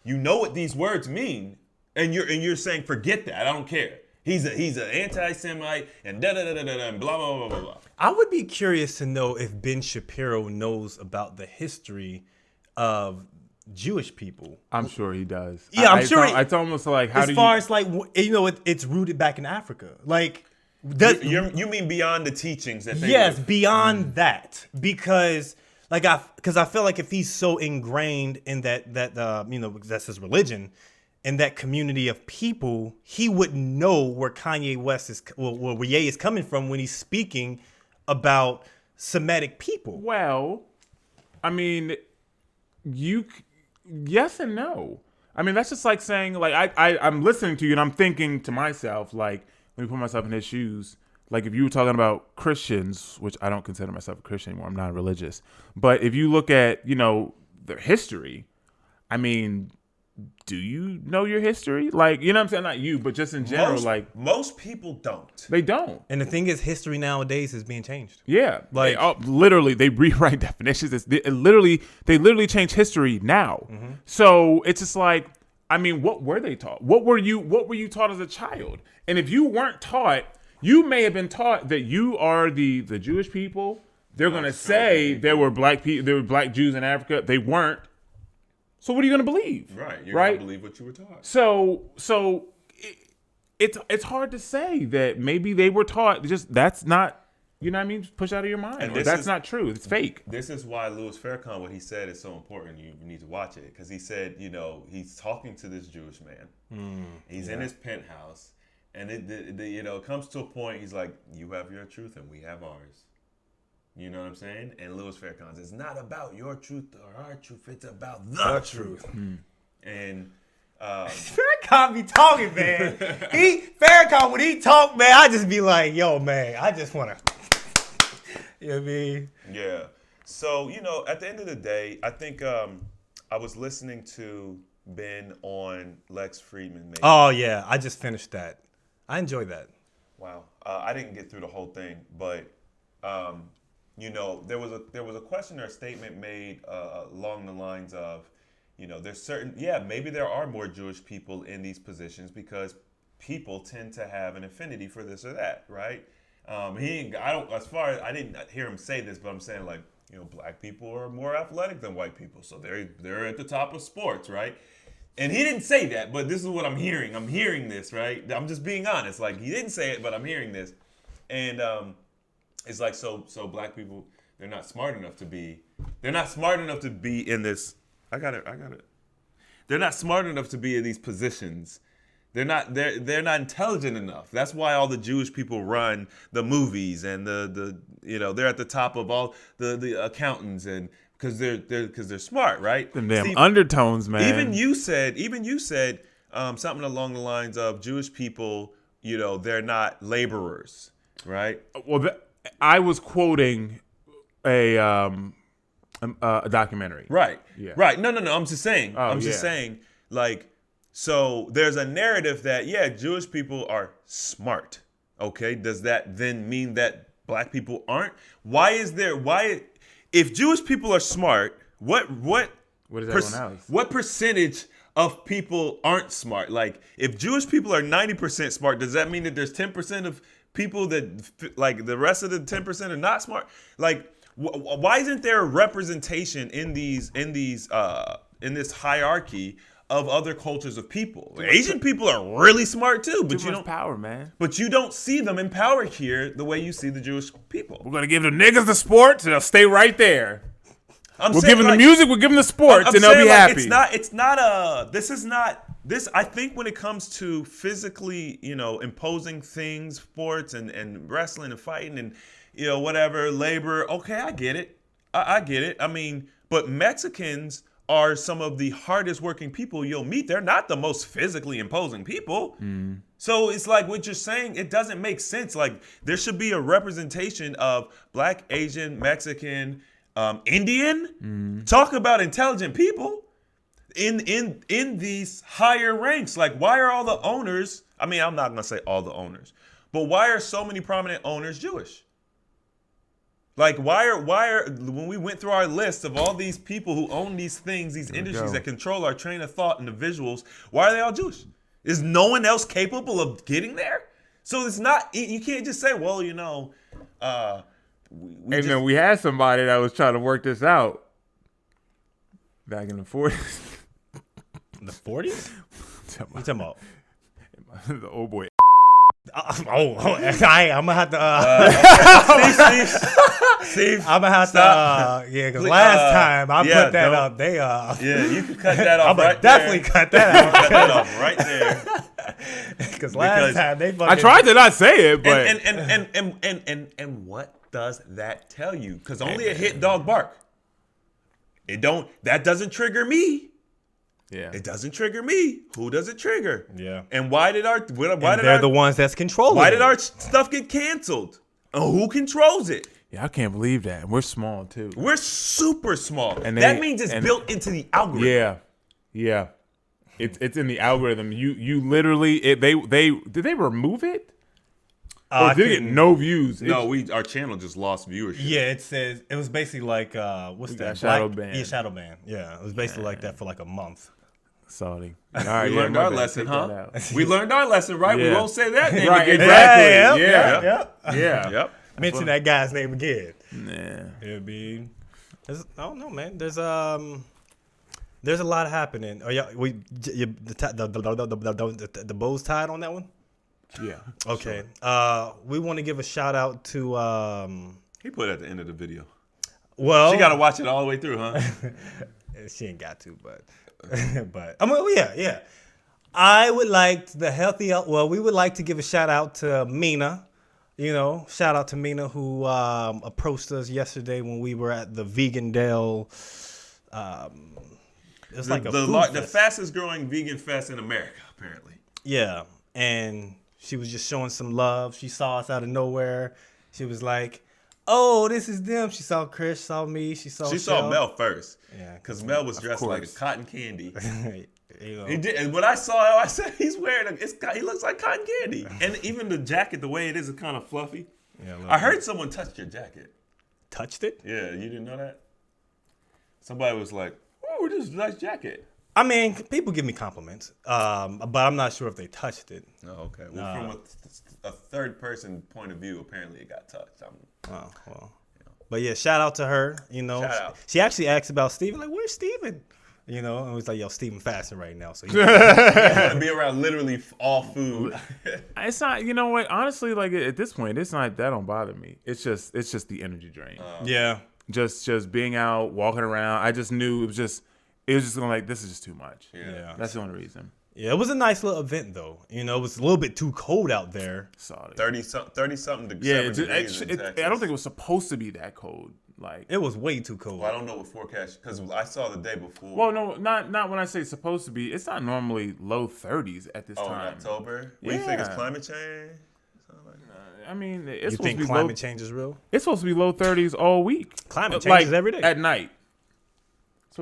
You know what these words mean, and you're saying, forget that. I don't care. He's an anti-Semite and da da da da da and blah blah blah blah blah. I would be curious to know if Ben Shapiro knows about the history of Jewish people. I'm sure he does. Yeah, I'm sure. It's almost like as far as like it's rooted back in Africa. Like, you mean beyond the teachings that they yes, live? beyond that, because I feel like if he's so ingrained in that that's his religion, in that community of people, he would know where Kanye West is, where Ye is coming from when he's speaking about Semitic people. Well, I mean. Yes and no. I mean, that's just like saying, like, I'm listening to you and I'm thinking to myself, like, let me put myself in his shoes. Like, if you were talking about Christians, which I don't consider myself a Christian anymore, I'm not religious. But if you look at, their history, I mean, do you know your history? Like, you know what I'm saying? Not you, but just in general, most people don't. They don't. And the thing is, history nowadays is being changed. Yeah, like literally, they rewrite definitions. They literally change history now. Mm-hmm. So it's just like, I mean, what were they taught? What were you taught as a child? And if you weren't taught, you may have been taught that you are the Jewish people. They're gonna say there were black people, there were black Jews in Africa. They weren't. So what are you going to believe? Right. You're right? going to believe what you were taught. So it's hard to say that maybe they were taught. Just that's not, you know what I mean? Push out of your mind. That's not true. It's fake. This is why Louis Farrakhan, what he said is so important. You need to watch it, because he said, he's talking to this Jewish man. He's in his penthouse, and it comes to a point. He's like, you have your truth and we have ours. You know what I'm saying? And Louis Farrakhan says, it's not about your truth or our truth. It's about the truth. And Farrakhan be talking, man. Farrakhan, when he talk, man, I just be like, yo, man, I just want to, you know what I mean? Yeah. So, at the end of the day, I think I was listening to Ben on Lex Fridman. Oh, yeah. I just finished that. I enjoyed that. Wow. I didn't get through the whole thing, but... there was a question or a statement made along the lines of, there's maybe there are more Jewish people in these positions because people tend to have an affinity for this or that, right? I didn't hear him say this, but I'm saying like, black people are more athletic than white people, so they're at the top of sports, right? And he didn't say that, but this is what I'm hearing. I'm hearing this, right? I'm just being honest. Like, he didn't say it, but I'm hearing this, and it's like, so black people, they're not smart enough to be in this. I got it. They're not smart enough to be in these positions. They're not intelligent enough. That's why all the Jewish people run the movies and they're at the top of all the accountants, and because they're smart, right? Them damn undertones, man. Even you said something along the lines of Jewish people, they're not laborers, right? Well, I was quoting a A documentary. Right. Yeah. Right. No. I'm just saying. Oh, I'm just saying, like, so there's a narrative that, Jewish people are smart. Okay. Does that then mean that black people aren't? If Jewish people are smart, what is everyone else? What percentage of people aren't smart? Like, if Jewish people are 90% smart, does that mean that there's 10% of people that, like, the rest of the 10% are not smart? Like, why isn't there a representation in this hierarchy of other cultures of people? Asian people are really smart too, but you don't power, man. But you don't see them in power here the way you see the Jewish people. We're gonna give the niggas the sports, and they'll stay right there. We'll saying, give them the music, we'll give them the sports, and they'll be happy. This, I think when it comes to physically, imposing things, sports and wrestling and fighting and, whatever, labor, okay, I get it. I get it. I mean, but Mexicans are some of the hardest working people you'll meet. They're not the most physically imposing people. So it's like what you're saying, it doesn't make sense. Like, there should be a representation of Black, Asian, Mexican, Indian. Talk about intelligent people in these higher ranks. Like, why are all the owners, I mean, I'm not gonna say all the owners, but why are so many prominent owners Jewish? Like, why are when we went through our list of all these people who own these things, these industries that control our train of thought and the visuals, why are they all Jewish? Is no one else capable of getting there? So it's not, you can't just say, well, we had somebody that was trying to work this out back in the 40s. In the 40s? You talking about? The old boy. I'm gonna have to. Steve, I'm gonna have to. Because last time I put that up, they. You can cut that off. I'm gonna definitely cut that out. Cut that off right there. Because last time they. I tried to not say it, but. And what does that tell you? Because only a hit dog bark. That doesn't trigger me. Yeah. It doesn't trigger me. Who does it trigger? Yeah. And why did they're the ones that's controlling Why it. did our stuff get canceled? And who controls it? Yeah, I can't believe that. We're small too. We're super small. And that means it's built into the algorithm. Yeah. It's in the algorithm. You literally did they remove it? Or did it get no views? No, our channel just lost viewership. Yeah, it says it was basically like what's that? Shadow ban. Yeah, shadow ban. Yeah, it was basically like that for like a month. Salty. All right, we learned our lesson, huh? We learned our lesson, right? Yeah. We won't say that name Right, again. exactly. Yep. Yep. Mention that guy's name again. Yeah. It'd be. I don't know, man. There's a lot happening. Oh yeah, the bow's tied on that one. Yeah. Okay. We want to give a shout out to. He put it at the end of the video. Well, she got to watch it all the way through, huh? She ain't got to, but I mean, yeah. I would like we would like to give a shout out to Mina. Shout out to Mina who approached us yesterday when we were at the Vegan Dell. It was like the fastest growing vegan fest in America, apparently. Yeah, and she was just showing some love. She saw us out of nowhere. She was like, "Oh, this is them." She saw Chris, saw me. She saw Mel first. Yeah, because Mel was dressed like a cotton candy. He did, and when I saw him, I said he's wearing he looks like cotton candy, and even the jacket, the way it is kind of fluffy. Yeah, I heard someone touched your jacket. Touched it? Yeah, you didn't know that? Somebody was like, "Oh, this is a nice jacket." I mean, people give me compliments, but I'm not sure if they touched it. Oh, okay. Well, from a third person point of view, apparently it got touched. Oh, well. But yeah, shout out to her. Shout out. She actually asked about Steven, like, where's Steven? And it was like, yo, Steven fasting right now. So you gotta be around literally all food. It's not, you know what? Honestly, like at this point, it's not, that don't bother me. It's just the energy drain. Yeah. Just being out, walking around. I just knew it was just going like, this is just too much. Yeah. That's the only reason. Yeah, it was a nice little event though. It was a little bit too cold out there. Sorry. 30 something degrees. I don't think it was supposed to be that cold. Like, it was way too cold. Well, I don't know what forecast, because I saw the day before. Well, no, not when I say supposed to be. It's not normally low 30s at this time. Oh, in October? What do you think? It's climate change? I mean, you think climate change is real? It's supposed to be low 30s all week. Climate changes every day. At night.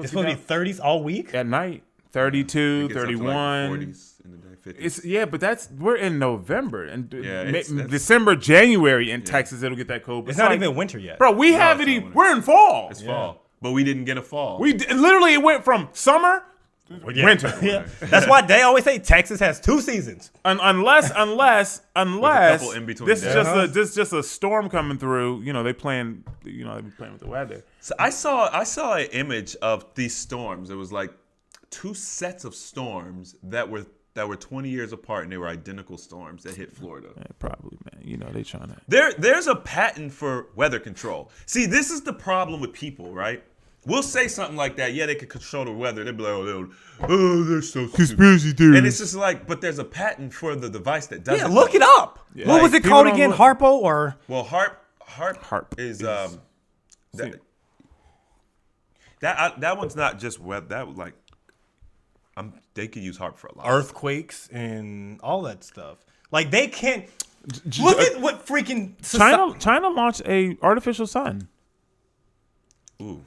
It's supposed to be 30s all week? at night. 32, It gets up to, like, 31. 40s in the day, 50s. It's but we're in November and it's- December, January in Texas it'll get that cold. But It's not like, even winter yet. bro. We No, have it's it. not winter. We're in fall. It's fall, but we didn't get a fall. Literally it went from summer to winter. Yeah. That's why they always say Texas has 2 seasons. Unless couple in between this is days. just a storm coming through. You know they be playing with the weather. So I saw an image of these storms. It was like 2 sets of storms that were 20 years apart, and they were identical storms that hit Florida. Yeah, probably, man. You know they trying to. There's a patent for weather control. See, this is the problem with people, right? We'll say something like that. Yeah, they could control the weather. They'll be like, oh, they're so Conspiracy stupid. theories. And it's just like, but there's a patent for the device that does Yeah, it. look it up. Yeah. What was Like, it called people again? don't Harpo or? Well, harp is that one's not just weather. That was like, they could use harp for a lot. Earthquakes and all that stuff. Like they can't. Look at what freaking China launched a artificial sun. Ooh.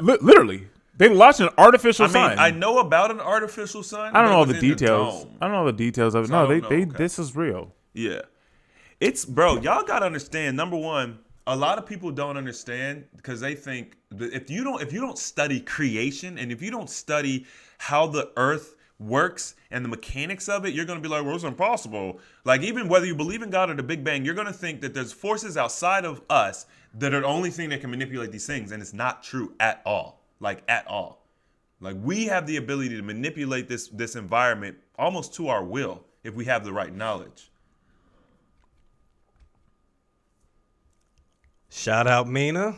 Literally, they launched an artificial I mean, sun. I know about an artificial sun. I don't but know it the was in details. dome. I don't know the details of it. So No, I don't know, okay. this is real. Yeah. Bro, y'all gotta understand, number one, a lot of people don't understand because they think that if you don't study creation and if you don't study how the earth works and the mechanics of it, you're gonna be like, well, it's impossible. Like, even whether you believe in God or the Big Bang, you're gonna think that there's forces outside of us that are the only thing that can manipulate these things, and it's not true at all. Like, at all. Like, we have the ability to manipulate this environment almost to our will if we have the right knowledge. Shout out Mina.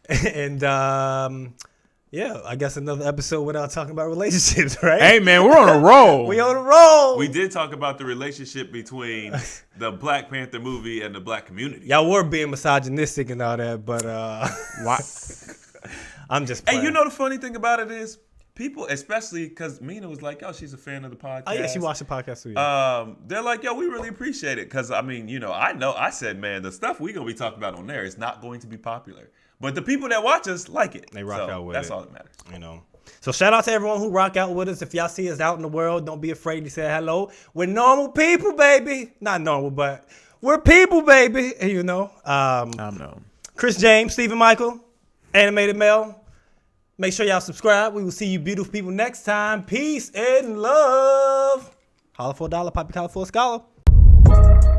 And yeah, I guess another episode without talking about relationships, right? Hey man, we're on a roll. We on a roll. We did talk about the relationship between the Black Panther movie and the black community. Y'all were being misogynistic and all that, but Why? I'm just Hey, playing. you know the funny thing about it is, people, especially because Mina was like, "Oh, she's a fan of the podcast." Oh yeah, she watched the podcast too. Yeah. They're like, "Yo, we really appreciate it," because I mean, I said, man, the stuff we gonna be talking about on there is not going to be popular, but the people that watch us like it. They rock out with that's it. all that matters. You know. So shout out to everyone who rock out with us. If y'all see us out in the world, don't be afraid to say hello. We're normal people, baby. Not normal, but we're people, baby. And you know. I'm known. Chris James, Stephen Michael, Animated Mel. Make sure y'all subscribe. We will see you beautiful people next time. Peace and love. Holla for $1, pop your collar for a scholar.